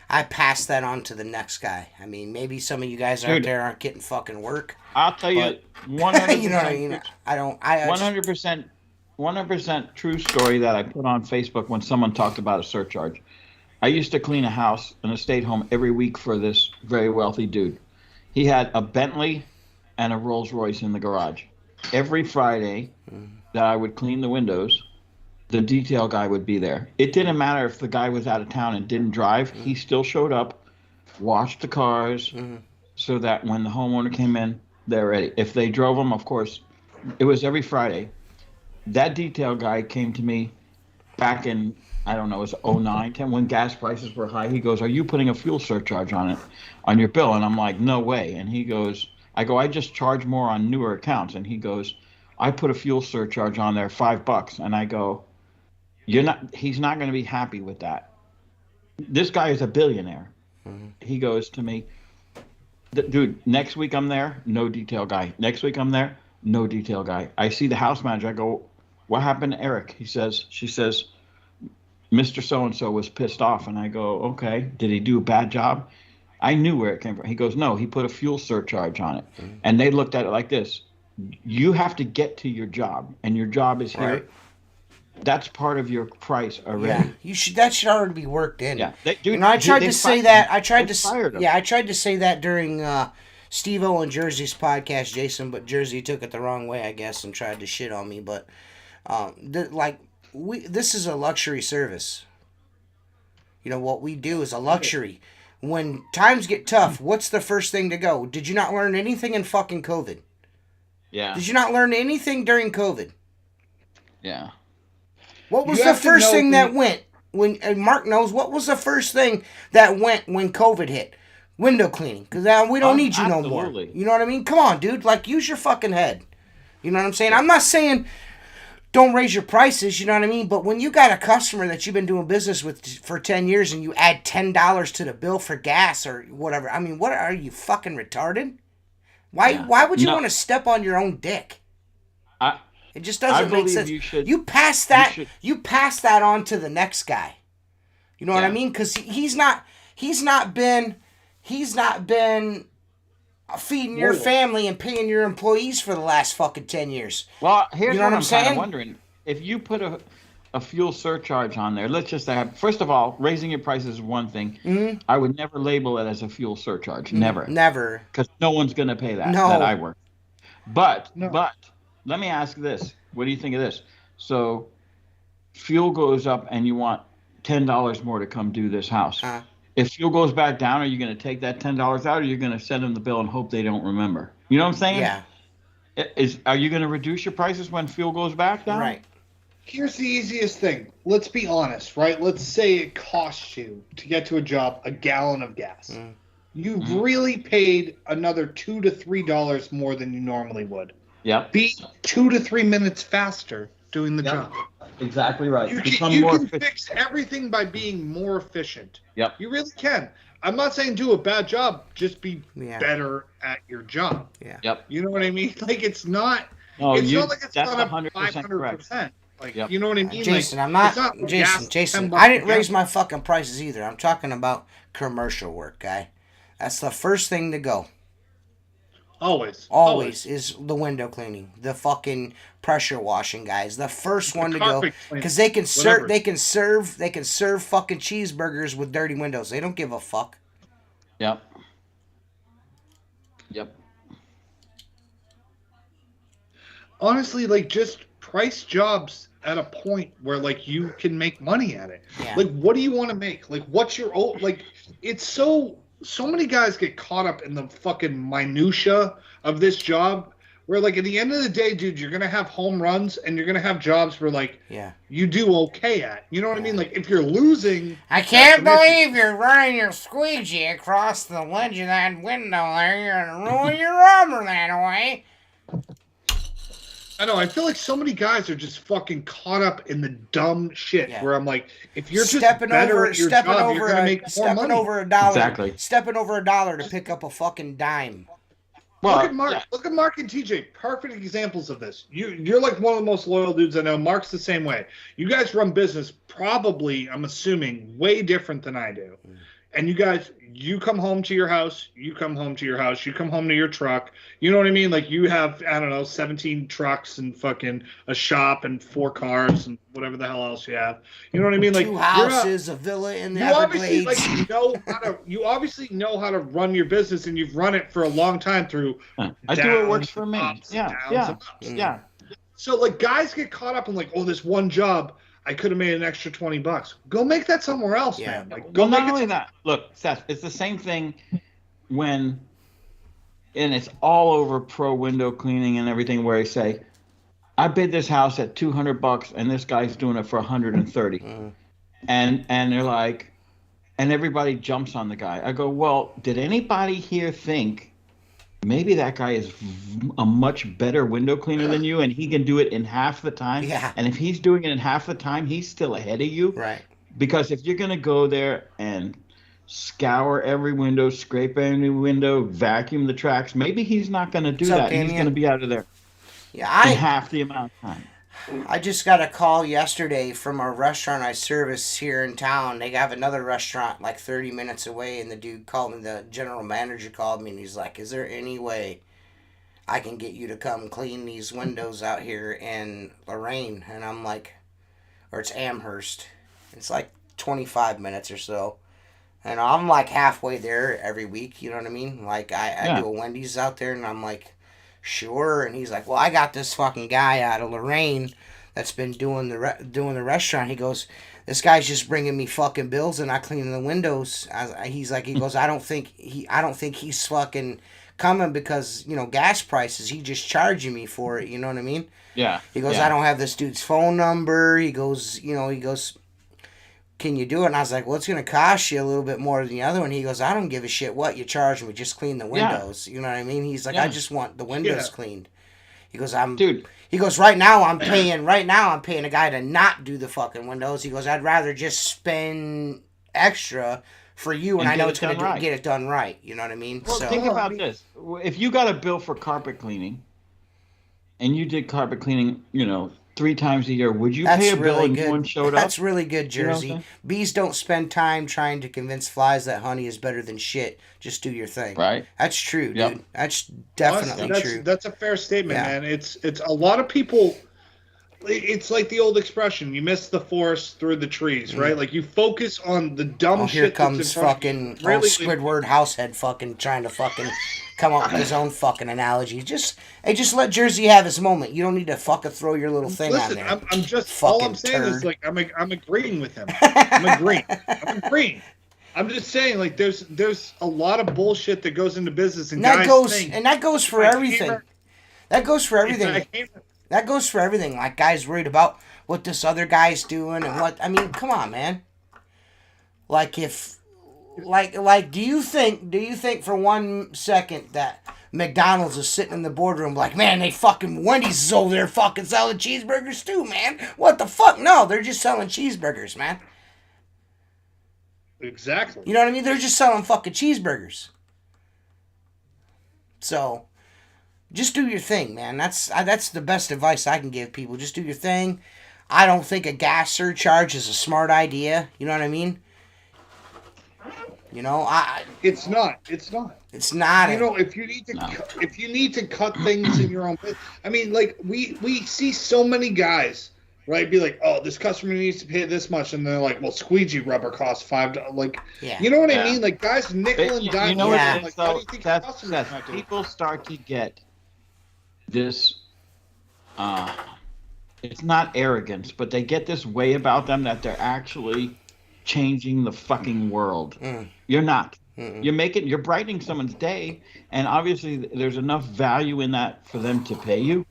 I pass that on to the next guy. I mean, maybe some of you guys out there aren't getting fucking work. I'll tell you, 100%. You know what I mean? I don't. 100% true story that I put on Facebook when someone talked about a surcharge. I used to clean a house, an estate home, every week for this very wealthy dude. He had a Bentley and a Rolls Royce in the garage. Every Friday that I would clean the windows, the detail guy would be there. It didn't matter if the guy was out of town and didn't drive. He still showed up, washed the cars, so that when the homeowner came in, they're ready. If they drove them, of course, it was every Friday. That detail guy came to me back in, I don't know, it was 09, 10, when gas prices were high. He goes, "Are you putting a fuel surcharge on it, on your bill?" And I'm like, "No way." And he goes, I just charge more on newer accounts. And he goes, "I put a fuel surcharge on there, $5." And I go, he's not going to be happy with that. This guy is a billionaire. Mm-hmm. He goes to me, "Dude, next week I'm there, no detail guy. Next week I'm there, no detail guy." I see the house manager. I go, "What happened to Eric?" She says, "Mr. So-and-so was pissed off." And I go, "Okay, did he do a bad job?" I knew where it came from. He goes, "No, he put a fuel surcharge on it." Mm-hmm. And they looked at it like this: you have to get to your job, and your job is here. Right. That's part of your price already. Yeah, that should already be worked in. Yeah, I tried to say that. I tried to say that during Steve-O and Jersey's podcast, Jason, but Jersey took it the wrong way, I guess, and tried to shit on me. But this is a luxury service. You know what we do is a luxury. When times get tough, what's the first thing to go? Did you not learn anything in fucking COVID? Yeah. Did you not learn anything during COVID? Yeah. What was the first thing that went when Mark knows? What was the first thing that went when COVID hit? Window cleaning, because now we don't need you no more. You know what I mean? Come on, dude. Like, use your fucking head. You know what I'm saying? I'm not saying don't raise your prices. You know what I mean? But when you got a customer that you've been doing business with for 10 years and you add $10 to the bill for gas or whatever, I mean, what are you fucking retarded? Why would you want to step on your own dick? It just doesn't make sense. You pass that on to the next guy. You know what I mean? Because he's not been feeding your family and paying your employees for the last fucking 10 years. Well, here's what I'm kind of wondering. If you put a fuel surcharge on there, let's just say, first of all, raising your prices is one thing. Mm-hmm. I would never label it as a fuel surcharge. Never. Never. Because no one's going to pay that. No. That I work. But let me ask this. What do you think of this? So fuel goes up and you want $10 more to come do this house. If fuel goes back down, are you going to take that $10 out, or are you going to send them the bill and hope they don't remember? You know what I'm saying? Yeah. Are you going to reduce your prices when fuel goes back down? Right. Here's the easiest thing. Let's be honest, right? Let's say it costs you to get to a job a gallon of gas. Mm. You've really paid another $2 to $3 more than you normally would. Yep. Be 2 to 3 minutes faster doing the job. Exactly right. You can fix everything by being more efficient. Yep. You really can. I'm not saying do a bad job. Just be better at your job. Yeah. Yep. You know what I mean? Like, it's not. No, it's not like it's that's not 100%. Like, you know what I mean? Jason, like, I'm not Jason, I didn't raise my fucking prices either. I'm talking about commercial work, guy. That's the first thing to go. Always is the window cleaning, the fucking pressure washing guys. The first one to go, because they can serve fucking cheeseburgers with dirty windows. They don't give a fuck. Yep. Honestly, like, just price jobs at a point where, like, you can make money at it. Yeah. Like, what do you want to make? Like, what's your it's so many guys get caught up in the fucking minutia of this job where, like, at the end of the day, dude, you're going to have home runs and you're going to have jobs where, like, you do okay at. You know what I mean? Like, if you're losing... I can't believe you're running your squeegee across the ledge of that window there. You're going to ruin your armor that way. I know. I feel like so many guys are just fucking caught up in the dumb shit where I'm like, if you're just better at your job, you're going to make more money. Over $1. Exactly. Stepping over $1 to pick up a fucking dime. Well, look at Mark and TJ. Perfect examples of this. You're like one of the most loyal dudes I know. Mark's the same way. You guys run business probably, I'm assuming, way different than I do. And you come home to your house, you come home to your truck. You know what I mean? Like, you have, I don't know, 17 trucks and fucking a shop and 4 cars and whatever the hell else you have. You know what I mean? Like, 2 houses, a villa in the Everglades. You obviously know how to run your business, and you've run it for a long time through. I do what works for me. Yeah. So, like, guys get caught up in, like, oh, this one job, I could have made an extra $20. Go make that somewhere else, man. Like, not only that. Look, Seth, it's the same thing when and it's all over pro window cleaning and everything, where I say, I bid this house at $200 and this guy's doing it for 130. And they're like, and everybody jumps on the guy. I go, well, did anybody here think maybe that guy is a much better window cleaner than you, and he can do it in half the time? Yeah. And if he's doing it in half the time, he's still ahead of you. Right. Because if you're going to go there and scour every window, scrape every window, vacuum the tracks, maybe he's not going to do that. He's going to be out of there in half the amount of time. I just got a call yesterday from a restaurant I service here in town. They have another restaurant like 30 minutes away, and the dude called me, the general manager called me, and he's like, is there any way I can get you to come clean these windows out here in Lorraine? And I'm like, or it's Amherst. It's like 25 minutes or so. And I'm like halfway there every week, you know what I mean? Like I do a Wendy's out there, and I'm like, sure. And he's like, well, I got this fucking guy out of Lorraine that's been doing the restaurant. He goes, this guy's just bringing me fucking bills and I clean the windows. He goes, I don't think he's fucking coming because, you know, gas prices. He just charging me for it. You know what I mean? Yeah. He goes, I don't have this dude's phone number. He goes, can you do it? And I was like, well, it's going to cost you a little bit more than the other one. He goes, I don't give a shit what you charge me. Just clean the windows. Yeah. You know what I mean? He's like, I just want the windows cleaned. He goes, He goes, right now I'm paying a guy to not do the fucking windows. He goes, I'd rather just spend extra for you, and I know it's going to get it done right. You know what I mean? Well, think about this. If you got a bill for carpet cleaning, and you did carpet cleaning, 3 times a year, would you pay a bill and one showed up? That's really good, Jersey. You know, bees don't spend time trying to convince flies that honey is better than shit. Just do your thing. Right. That's true, dude. That's definitely true. That's a fair statement, man. It's a lot of people. It's like the old expression: you miss the forest through the trees, right? Like you focus on the dumb shit. Here comes fucking old Squidward Househead, fucking trying to fucking come up with his own fucking analogy. Just let Jersey have his moment. You don't need to fucking throw your little thing on there. I'm just fucking all I'm saying is like I'm agreeing with him. I'm agreeing. I'm just saying, like, there's a lot of bullshit that goes into business, and that goes for everything. That goes for everything. That goes for everything. Like, guys worried about what this other guy's doing and what. I mean, come on, man. Like, do you think for 1 second that McDonald's is sitting in the boardroom like, man, Wendy's is over there fucking selling cheeseburgers too, man? What the fuck? No, they're just selling cheeseburgers, man. Exactly. You know what I mean? They're just selling fucking cheeseburgers. So, just do your thing, man. That's the best advice I can give people. Just do your thing. I don't think a gas surcharge is a smart idea. You know what I mean? It's not. It's not. If you need to cut things in your own business. I mean, like we see so many guys, right? Be like, oh, this customer needs to pay this much, and they're like, well, squeegee rubber costs $5. Like, you know what I mean? Like, guys, nickel and dime. How do you think that's people start to get this? It's not arrogance, but they get this way about them that they're actually changing the fucking world. You're not. You're brightening someone's day, and obviously there's enough value in that for them to pay you.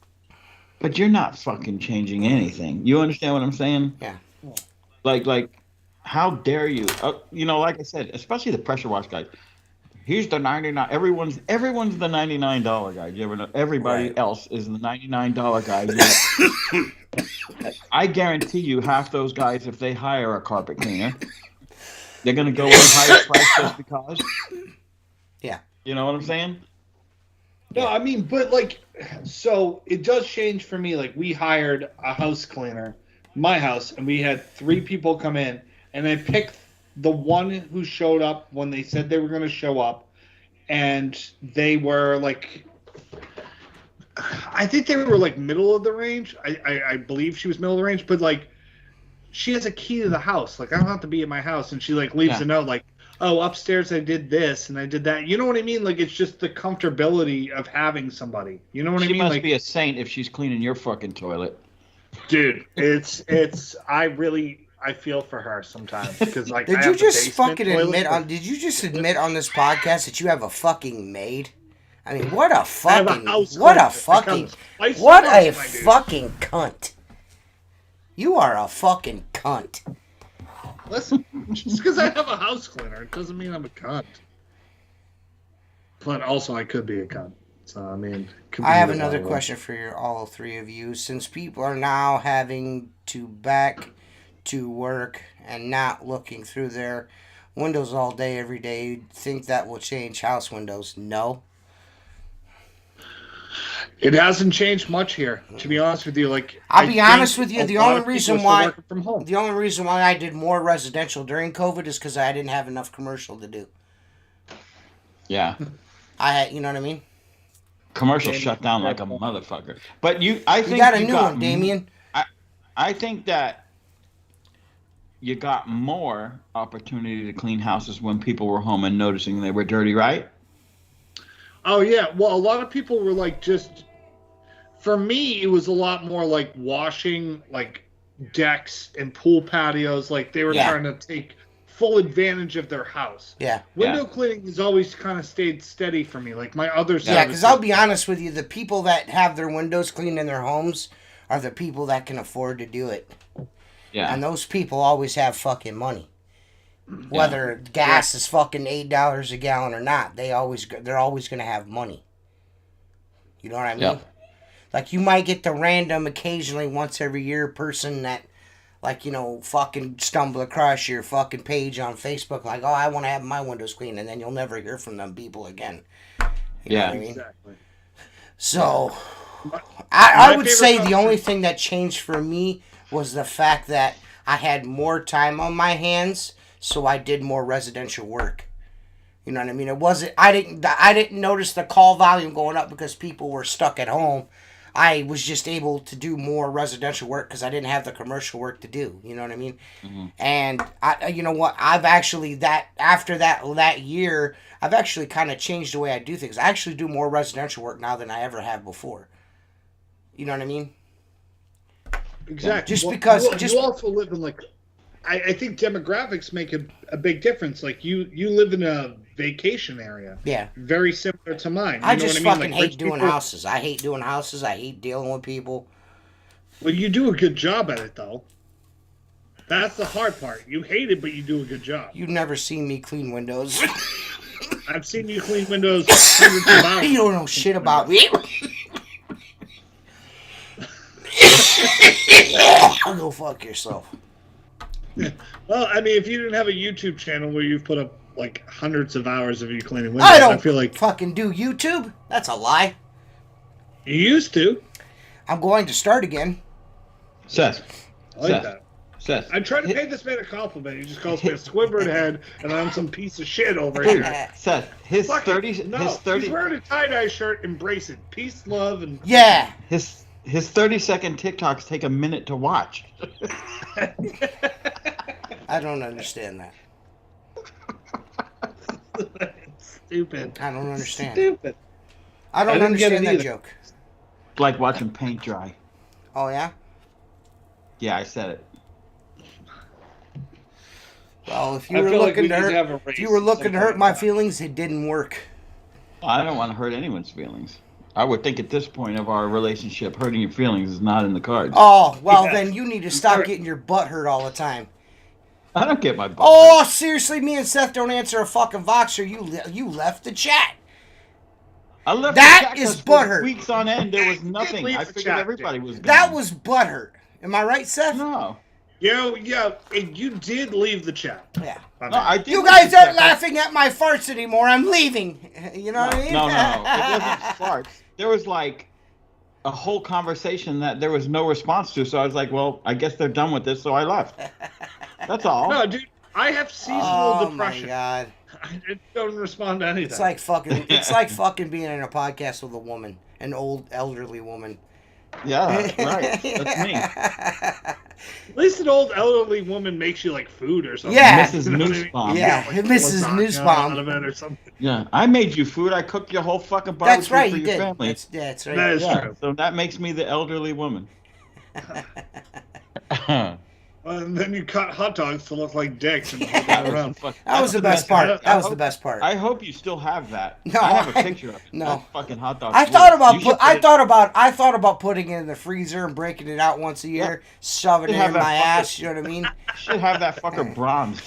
But you're not fucking changing anything. You understand what I'm saying? Yeah. Like, how dare you? Like I said, especially the pressure wash guys. He's the 99. Everyone's the $99 guy. You ever know? Everybody else is the $99 guy. I guarantee you, half those guys, if they hire a carpet cleaner, they're gonna go with a higher price just because. Yeah. You know what I'm saying? No, I mean, but like, so it does change for me. Like, we hired a house cleaner, my house, and we had 3 people come in, and I picked the one who showed up when they said they were going to show up, and they were like, I think they were like middle of the range. I believe she was middle of the range, but like, she has a key to the house. Like, I don't have to be at my house, and she like leaves a note like, oh, upstairs I did this and I did that. You know what I mean? Like, it's just the comfortability of having somebody. You know what I mean? She must be a saint if she's cleaning your fucking toilet. Dude, I feel for her sometimes because like. Did you just admit on this podcast that you have a fucking maid? I mean, what a fucking cunt. You are a fucking cunt. Listen, just because I have a house cleaner, it doesn't mean I'm a cunt. But also, I could be a cunt. So, I mean... I have another question for all three of you. Since people are now having to back to work and not looking through their windows all day, every day, think that will change house windows? No. It hasn't changed much here, to be honest with you. Like, I'll be honest with you, the only reason why I did more residential during COVID is because I didn't have enough commercial to do. Yeah. You know what I mean? Commercial shut down like a motherfucker. But I think you got a new one, Damien. I think that you got more opportunity to clean houses when people were home and noticing they were dirty, right? Oh, yeah. Well, a lot of people were like for me, it was a lot more like washing like decks and pool patios. Like they were trying to take full advantage of their house. Yeah. Window cleaning has always kind of stayed steady for me. Like my other services. Yeah, because I'll be honest with you, the people that have their windows cleaned in their homes are the people that can afford to do it. Yeah. And those people always have fucking money. Whether gas is fucking $8 a gallon or not, they're always going to have money. You know what I mean? Yep. Like you might get the random, occasionally once every year person that, like, you know, fucking stumble across your fucking page on Facebook, like, oh, I want to have my windows clean, and then you'll never hear from them people again. You know what I mean? Exactly. So, I would say the only thing that changed for me was the fact that I had more time on my hands, so I did more residential work. You know what I mean? It wasn't. I didn't notice the call volume going up because people were stuck at home. I was just able to do more residential work because I didn't have the commercial work to do. You know what I mean? Mm-hmm. And you know what? I've actually after that year, I've actually kind of changed the way I do things. I actually do more residential work now than I ever have before. You know what I mean? Exactly. Just because you also live in like, I think demographics make a big difference. Like you live in a vacation area. Yeah. Very similar to mine. I just fucking hate doing houses. I hate doing houses. I hate dealing with people. Well, you do a good job at it, though. That's the hard part. You hate it, but you do a good job. You've never seen me clean windows. I've seen you clean windows hundreds of hours. You don't know shit about me. Go fuck yourself. Well, I mean, if you didn't have a YouTube channel where you've put up like hundreds of hours of you cleaning windows, I feel like fucking do YouTube. That's a lie. You used to. I'm going to start again. Seth. I like that. Seth. I try to pay this man a compliment. He just calls me a squidward head, and I'm some piece of shit over here. Seth, his Fuck 30. He's He's wearing a tie-dye shirt. Embrace it. Peace, love, and His 30-second TikToks take a minute to watch. I don't understand that. Stupid. I don't understand. Stupid. I don't understand that joke. Like watching paint dry. Oh, yeah? Yeah, I said it. Well, if you were looking to hurt my feelings, it didn't work. I don't want to hurt anyone's feelings. I would think at this point of our relationship, hurting your feelings is not in the cards. Oh, well, then you need to stop getting your butt hurt all the time. I don't get my butt hurt. Seriously, me and Seth don't answer a fucking Voxer. You left the chat. I left that the chat is butthurt. Weeks on end, there was nothing. I figured everybody was gone. That was butthurt. Am I right, Seth? No. Yeah, you did leave the chat. Yeah. No, I did. You guys aren't laughing at my farts anymore. I'm leaving. You know what I mean? No. It wasn't farts. There was like a whole conversation that there was no response to. So I was like, well, I guess they're done with this. So I left. That's all. No, dude, I have seasonal depression. Oh, my God. I don't respond to anything. It's like fucking being in a podcast with a woman, an old elderly woman. Yeah, right. That's me. At least an old elderly woman makes you like food or something. Yeah, Mrs. Nussbaum. Yeah, Mrs. Nussbaum. Or something. Yeah, I made you food. I cooked your whole fucking barbecue That's right, for you your did. family. That's right. That is true. So that makes me the elderly woman. And then you cut hot dogs to look like dicks and hold them around. That was the best part. That was the best part. I hope you still have that. No, I have a picture of it. No, that fucking hot dog. I thought about putting it in the freezer and breaking it out once a year, shoving it in my ass. You know what I mean? You should have that fucker bronze.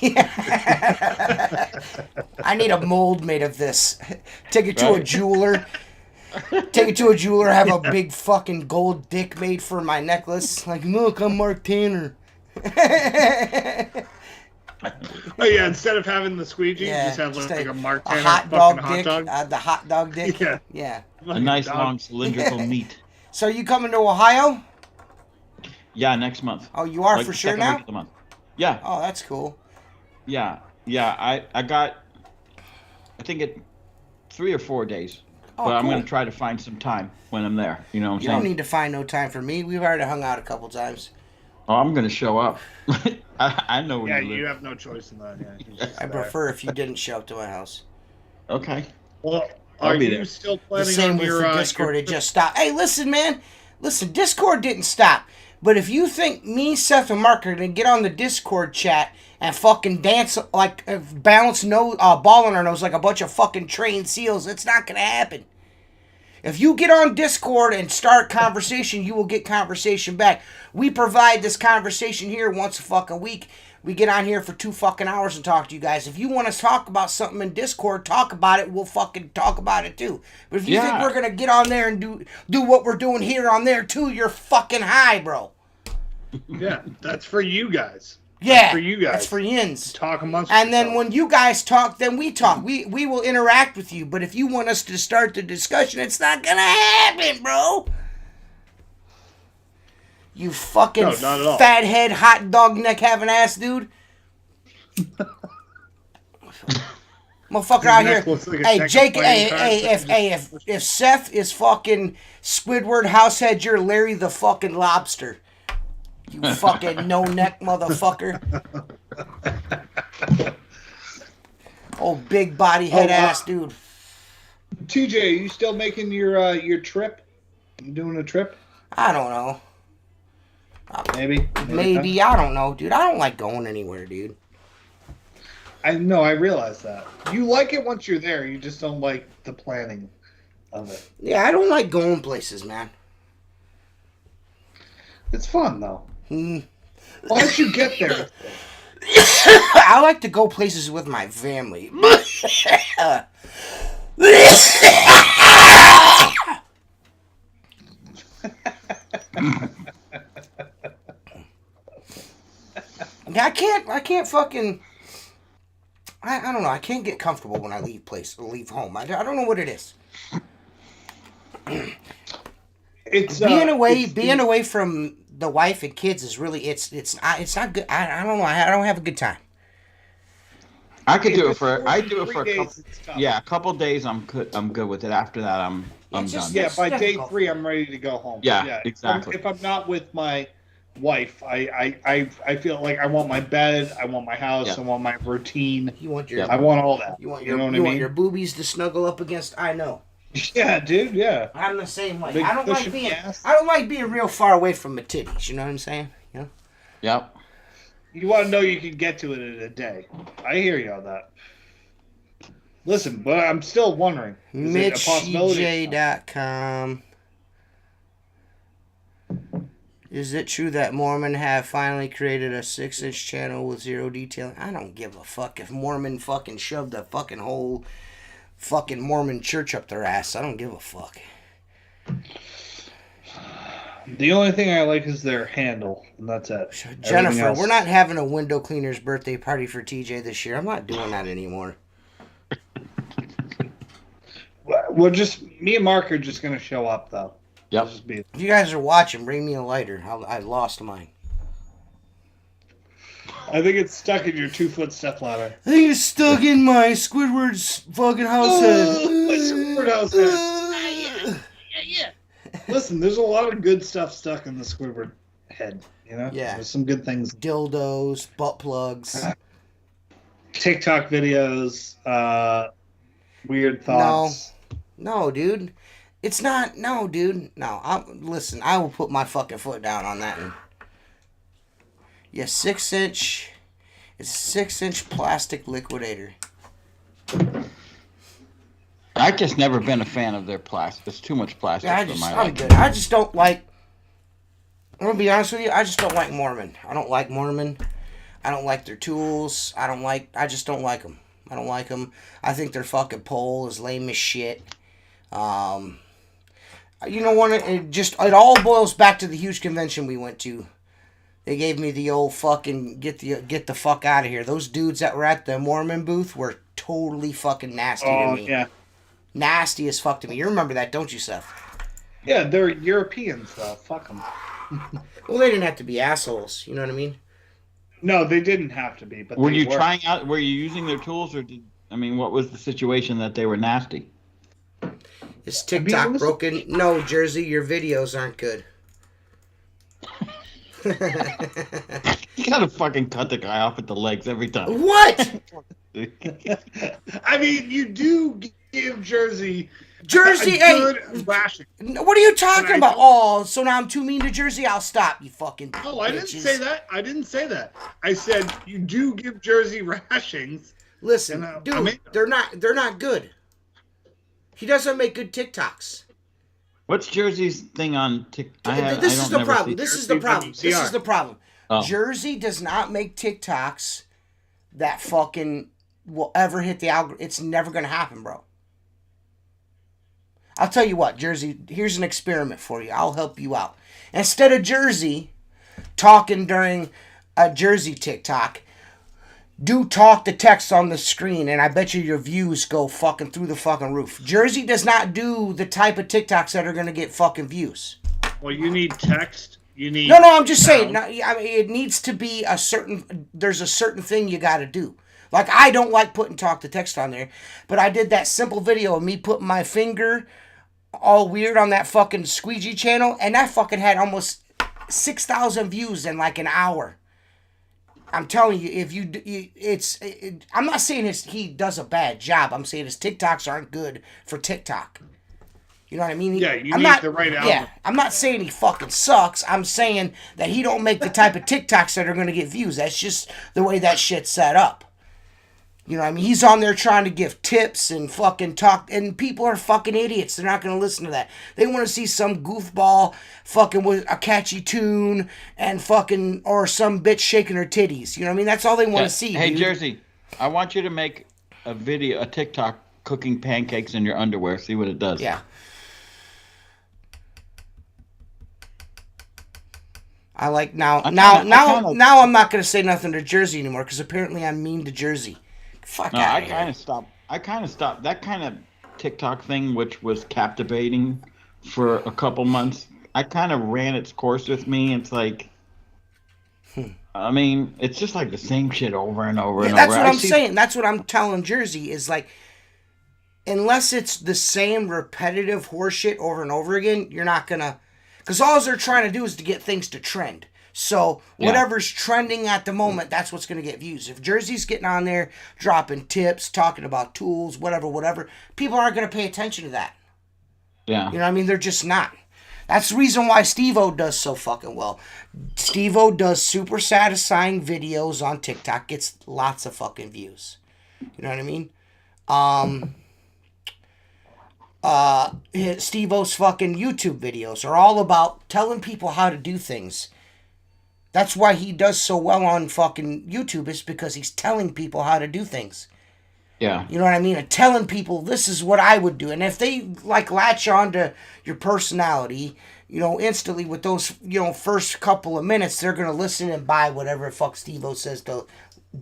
I need a mold made of this. Take it to a jeweler. Take it to a jeweler. Have a big fucking gold dick made for my necklace. Like, look, I'm Mark Tanner. Oh yeah! Instead of having the squeegee, you just have like a Mark Tanner hot dog dick. The hot dog dick. Yeah. A nice long cylindrical meat. So are you coming to Ohio? Yeah, next month. Oh, you are for sure now? Week of the month. Yeah. Oh, that's cool. Yeah. I got, I think 3 or 4 days. Oh, but I'm cool. going to try to find some time when I'm there. You know what I'm You saying? don't need to find no time for me. We've already hung out a couple times. Oh, I'm going to show up. I know where you live. You have no choice in that. Yeah, I prefer if you didn't show up to my house. Okay. Well, are you still planning the same on with your the Discord? It just stopped. Hey, listen, man. Listen, Discord didn't stop. But if you think me, Seth, and Mark are going to get on the Discord chat and fucking dance like balance ball on our nose like a bunch of fucking trained seals, it's not going to happen. If you get on Discord and start conversation, you will get conversation back. We provide this conversation here once a fucking week. We get on here for 2 fucking hours and talk to you guys. If you want to talk about something in Discord, talk about it. We'll fucking talk about it too. But if you think we're going to get on there and do what we're doing here on there too, you're fucking high, bro. Yeah, that's for you guys. Yeah, that's for you guys. That's for yins. Talk amongst and yourself. then when you guys talk, then we talk. We will interact with you. But if you want us to start the discussion, it's not gonna happen, bro. You fucking fathead, hot dog neck having ass dude. Motherfucker out here. Like hey, Jake. If Seth is fucking Squidward Househead, you're Larry the fucking Lobster. You fucking no-neck motherfucker. Old big body head ass dude. TJ, are you still making your trip? You doing a trip? I don't know. Maybe. I don't know, dude. I don't like going anywhere, dude. I know, I realize that. You like it once you're there, you just don't like the planning of it. Yeah, I don't like going places, man. It's fun, though. Once you get there. I like to go places with my family. I can't fucking. I don't know. I can't get comfortable when I leave home. I don't know what it is. It's being away from the wife and kids is really it's not good. I don't know. I don't have a good time. I do it for a couple days. I'm good with it. After that, I'm done. Yeah, by day 3, I'm ready to go home. Yeah, exactly. If I'm not with my wife, I feel like I want my bed, I want my house, I want my routine. I want all that. You want your boobies to snuggle up against. I know. Yeah, dude. Yeah. I'm the same way. I don't like being real far away from my titties. You know what I'm saying? You know? Yep. You want to know you can get to it in a day. I hear you on that. Listen, but I'm still wondering. Is it a possibility? MitchJ.com. Is it true that Mormon have finally created a 6-inch channel with 0 detailing? I don't give a fuck if Mormon fucking shoved a fucking whole fucking Mormon church up their ass. I don't give a fuck. The only thing I like is their handle, and that's it. Jennifer, we're not having a window cleaner's birthday party for TJ this year. I'm not doing that anymore. We're just, me and Mark are just going to show up, though. Yep. If you guys are watching, bring me a lighter. I lost mine. I think it's stuck in your 2-foot stepladder. I think it's stuck in my Squidward's fucking house head. My Squidward house head. Yeah. Listen, there's a lot of good stuff stuck in the Squidward head. You know? Yeah. There's some good things. Dildos, butt plugs. TikTok videos, weird thoughts. No, dude. It's not. No, dude. No. Listen, I will put my fucking foot down on that one. Yeah, 6-inch. It's a 6-inch plastic liquidator. I've just never been a fan of their plastic. It's too much plastic for my liking. I'm good. I just don't like. I'm gonna be honest with you. I just don't like Mormon. I don't like Mormon. I don't like their tools. I just don't like them. I don't like them. I think their fucking pole is lame as shit. You know what? It all boils back to the huge convention we went to. They gave me the old fucking get the fuck out of here. Those dudes that were at the Mormon booth were totally fucking nasty to me. Yeah. Nasty as fuck to me. You remember that, don't you, Seth? Yeah, they're Europeans though. Fuck them. Well, they didn't have to be assholes. You know what I mean? No, they didn't have to be. But were you trying out? Were you using their tools, or what was the situation that they were nasty? Is TikTok broken? No, Jersey, your videos aren't good. You gotta fucking cut the guy off at the legs every time. What? I mean, you do give Jersey a good ration. What are you talking about? Oh, so now I'm too mean to Jersey? I'll stop, you fucking No, I didn't say that. I said you do give Jersey rations. Listen, dude, they're not good. He doesn't make good TikToks. What's Jersey's thing on TikTok? This is the problem. This is the problem. Oh. Jersey does not make TikToks that fucking will ever hit the algorithm. It's never going to happen, bro. I'll tell you what, Jersey, here's an experiment for you. I'll help you out. Instead of Jersey talking during a Jersey TikTok, do talk to text on the screen, and I bet you your views go fucking through the fucking roof. Jersey does not do the type of TikToks that are going to get fucking views. Well, you need text. You need... No, I'm just saying. No, I mean, it needs to be there's a certain thing you got to do. Like, I don't like putting talk to text on there, but I did that simple video of me putting my finger all weird on that fucking Squeegee channel, and that fucking had almost 6,000 views in like an hour. I'm telling you, I'm not saying he does a bad job. I'm saying his TikToks aren't good for TikTok. You know what I mean? Yeah, you need the right album. Yeah, I'm not saying he fucking sucks. I'm saying that he don't make the type of TikToks that are going to get views. That's just the way that shit's set up. You know what I mean? He's on there trying to give tips and fucking talk, and people are fucking idiots. They're not going to listen to that. They want to see some goofball fucking with a catchy tune and fucking, or some bitch shaking her titties. You know what I mean? That's all they want to see, Hey, dude. Jersey, I want you to make a TikTok cooking pancakes in your underwear. See what it does. Yeah. I like now I'm not going to say nothing to Jersey anymore because apparently I'm mean to Jersey. Fuck no, out I kind of stopped that kind of TikTok thing, which was captivating for a couple months. I kind of ran its course with me. It's like, I mean, it's just like the same shit over and over and over. That's what I'm saying. That's what I'm telling Jersey is like, unless it's the same repetitive horseshit over and over again, you're not gonna, because all they're trying to do is to get things to trend. So whatever's trending at the moment, that's what's going to get views. If Jersey's getting on there, dropping tips, talking about tools, whatever, people aren't going to pay attention to that. Yeah. You know what I mean? They're just not. That's the reason why Steve-O does so fucking well. Steve-O does super satisfying videos on TikTok, gets lots of fucking views. You know what I mean? Steve-O's fucking YouTube videos are all about telling people how to do things. That's why he does so well on fucking YouTube, is because he's telling people how to do things. Yeah. You know what I mean? And telling people this is what I would do. And if they like latch on to your personality, you know, instantly with those, you know, first couple of minutes, they're going to listen and buy whatever the fuck Steve-O says to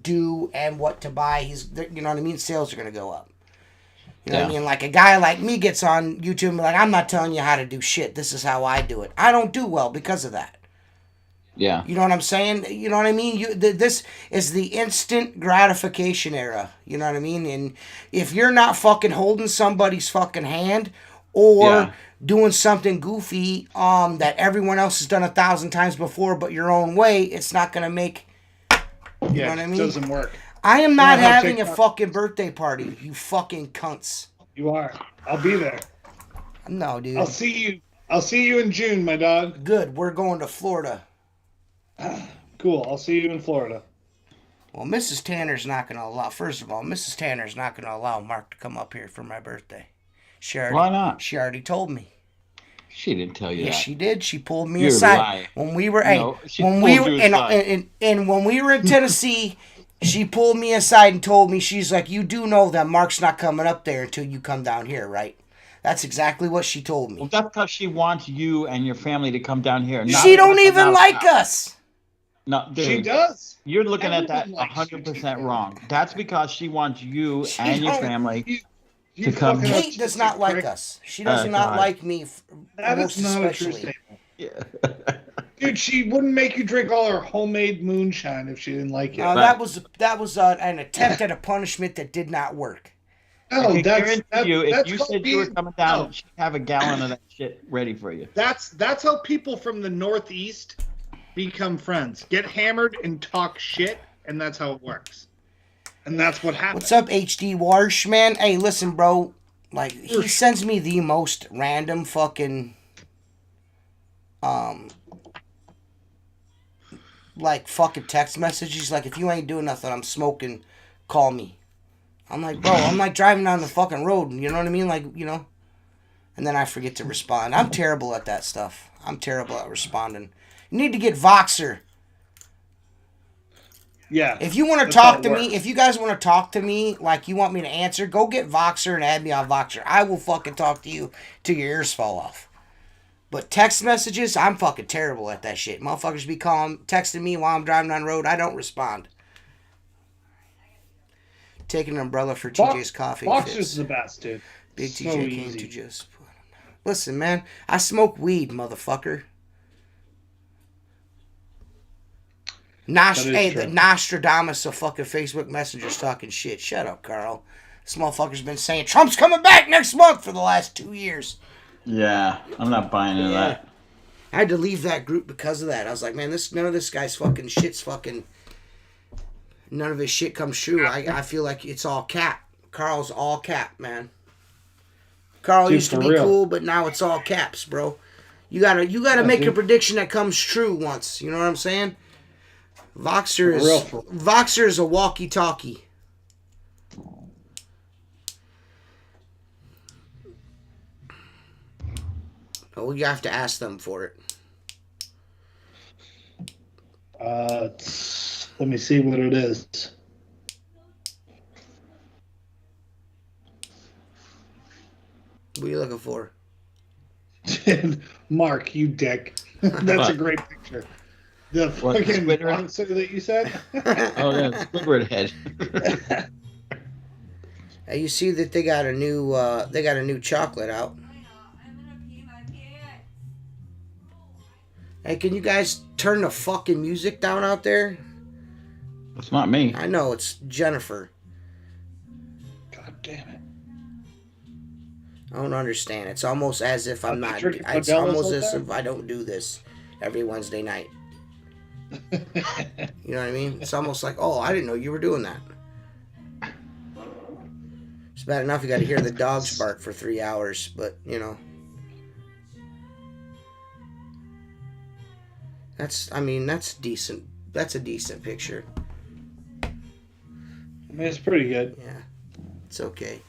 do and what to buy. You know what I mean? Sales are going to go up. You know what I mean? Like a guy like me gets on YouTube and like, I'm not telling you how to do shit. This is how I do it. I don't do well because of that. Yeah. You know what I'm saying? You know what I mean? This is the instant gratification era. You know what I mean? And if you're not fucking holding somebody's fucking hand or doing something goofy that everyone else has done 1,000 times before but your own way, it's not going to make... You know what I mean? It doesn't work. I am not having a fucking birthday party, you fucking cunts. You are. I'll be there. No, dude. I'll see you in June, my dog. Good. We're going to Florida. Cool. I'll see you in Florida. Well, Mrs. Tanner's not going to allow. First of all, Mrs. Tanner's not going to allow Mark to come up here for my birthday. Why not? She already told me. She didn't tell you that. Yes, she did. She pulled me You're aside lying. when we were. No, hey, she when pulled we you were aside. and when we were in Tennessee, she pulled me aside and told me, she's like, "You do know that Mark's not coming up there until you come down here, right?" That's exactly what she told me. Well, that's because she wants you and your family to come down here. She don't even like us. No, dude, she does. You're looking Everyone at that likes 100% wrong. That's because she wants you She and your don't- family You to come. fucking Kate does not like us. She does not God. like me. That most is not especially. a true statement. Yeah. Dude, she wouldn't make you drink all her homemade moonshine if she didn't like you. That was an attempt at a punishment that did not work. No, I that's guarantee you, if that's you how said you were coming down, no. she'd have a gallon of that shit ready for you. That's how people from the Northeast become friends. Get hammered and talk shit, and that's how it works. And that's what happens. What's up, HD Warsh, man? Hey, listen, bro. Like, he sends me the most random fucking like fucking text messages. Like, if you ain't doing nothing, I'm smoking, call me. I'm like, bro, I'm like driving down the fucking road, you know what I mean? Like, you know. And then I forget to respond. I'm terrible at that stuff. I'm terrible at responding. You need to get Voxer. Yeah. If you want to talk to me, if you guys want to talk to me, like you want me to answer, go get Voxer and add me on Voxer. I will fucking talk to you till your ears fall off. But text messages, I'm fucking terrible at that shit. Motherfuckers be texting me while I'm driving down the road. I don't respond. Taking an umbrella for TJ's coffee. Voxer's the best, dude. Big so TJ came easy. To just... Listen, man, I smoke weed, motherfucker. The Nostradamus of fucking Facebook Messenger's talking shit. Shut up, Carl. This motherfucker's been saying Trump's coming back next month for the last 2 years. Yeah, I'm not buying into that. I had to leave that group because of that. I was like, man, none of this guy's fucking shit's fucking... None of his shit comes true. I feel like it's all cap. Carl's all cap, man. Carl used to be cool, but now it's all caps, bro. You gotta make a prediction that comes true once. You know what I'm saying? Voxer is a walkie-talkie. Oh, you have to ask them for it. Let me see what it is. What are you looking for? Mark, you dick. That's a great picture. The fucking monster that you said? Oh, yeah, Squidward head. Hey, you see that they got a new chocolate out. Hey, can you guys turn the fucking music down out there? It's not me. I know, it's Jennifer. God damn it. I don't understand. It's almost as if I'm not... It's almost as if I don't do this every Wednesday night. You know what I mean? It's almost like, oh, I didn't know you were doing that. It's bad enough you got to hear the dogs bark for 3 hours, but, you know. That's decent. That's a decent picture. I mean, it's pretty good. Yeah, it's okay.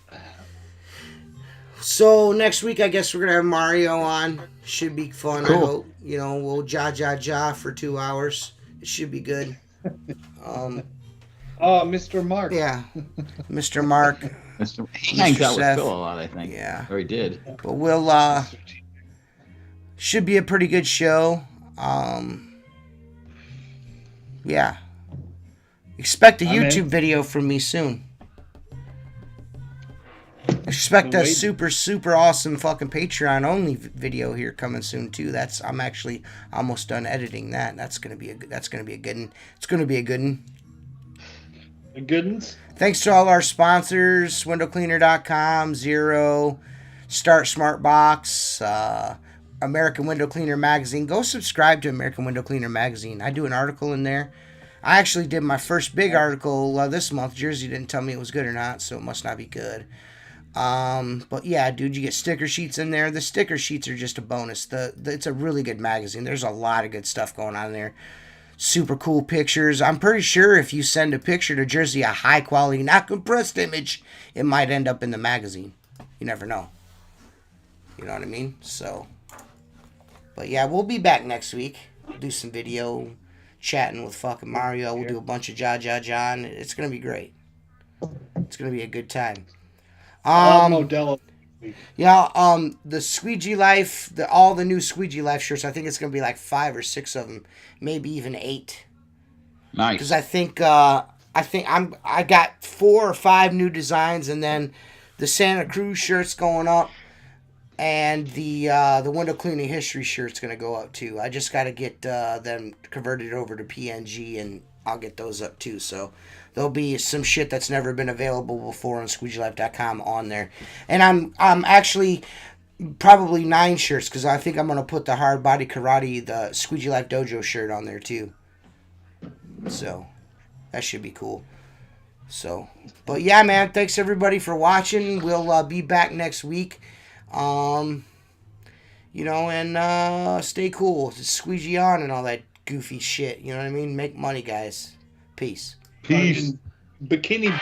So next week, I guess we're gonna have Mario on. Should be fun. Cool. I hope. You know, we'll ja for 2 hours. It should be good. Mr. Mark. Yeah, Mr. Mark. He hangs out with Phil a lot, I think. Yeah, or he did. But we'll should be a pretty good show. Yeah. Expect a YouTube video from me soon. Expect a super, super awesome fucking Patreon only video here coming soon too. I'm actually almost done editing that. That's gonna be a good one. It's gonna be a good one. A good ones. Thanks to all our sponsors: WindowCleaner.com, Zero, Start Smart Box, American Window Cleaner Magazine. Go subscribe to American Window Cleaner Magazine. I do an article in there. I actually did my first big article this month. Jersey didn't tell me it was good or not, so it must not be good. But yeah, dude, you get sticker sheets in there. The sticker sheets are just a bonus. It's a really good magazine. There's a lot of good stuff going on there. super cool pictures. I'm pretty sure if you send a picture to Jersey, a high quality, not compressed image, it might end up in the magazine. You never know. You know what I mean? So, but yeah, we'll be back next week. We'll do some video chatting with fucking Mario. We'll do a bunch of John. It's gonna be great. It's gonna be a good time. Modelo. Yeah, the Squeegee Life, all the new Squeegee Life shirts. I think it's gonna be like 5 or 6 of them, maybe even 8. Nice. Because I got 4 or 5 new designs, and then the Santa Cruz shirt's going up, and the window cleaning history shirt's gonna go up too. I just gotta get them converted over to PNG, and I'll get those up too. So there'll be some shit that's never been available before on SqueegeeLife.com on there, and I'm actually probably 9 shirts because I think I'm gonna put the Hard Body Karate, the Squeegee Life Dojo shirt on there too. So that should be cool. So, but yeah, man, thanks everybody for watching. We'll be back next week. And stay cool. Squeegee on and all that goofy shit. You know what I mean? Make money, guys. Peace. Peace. Bikini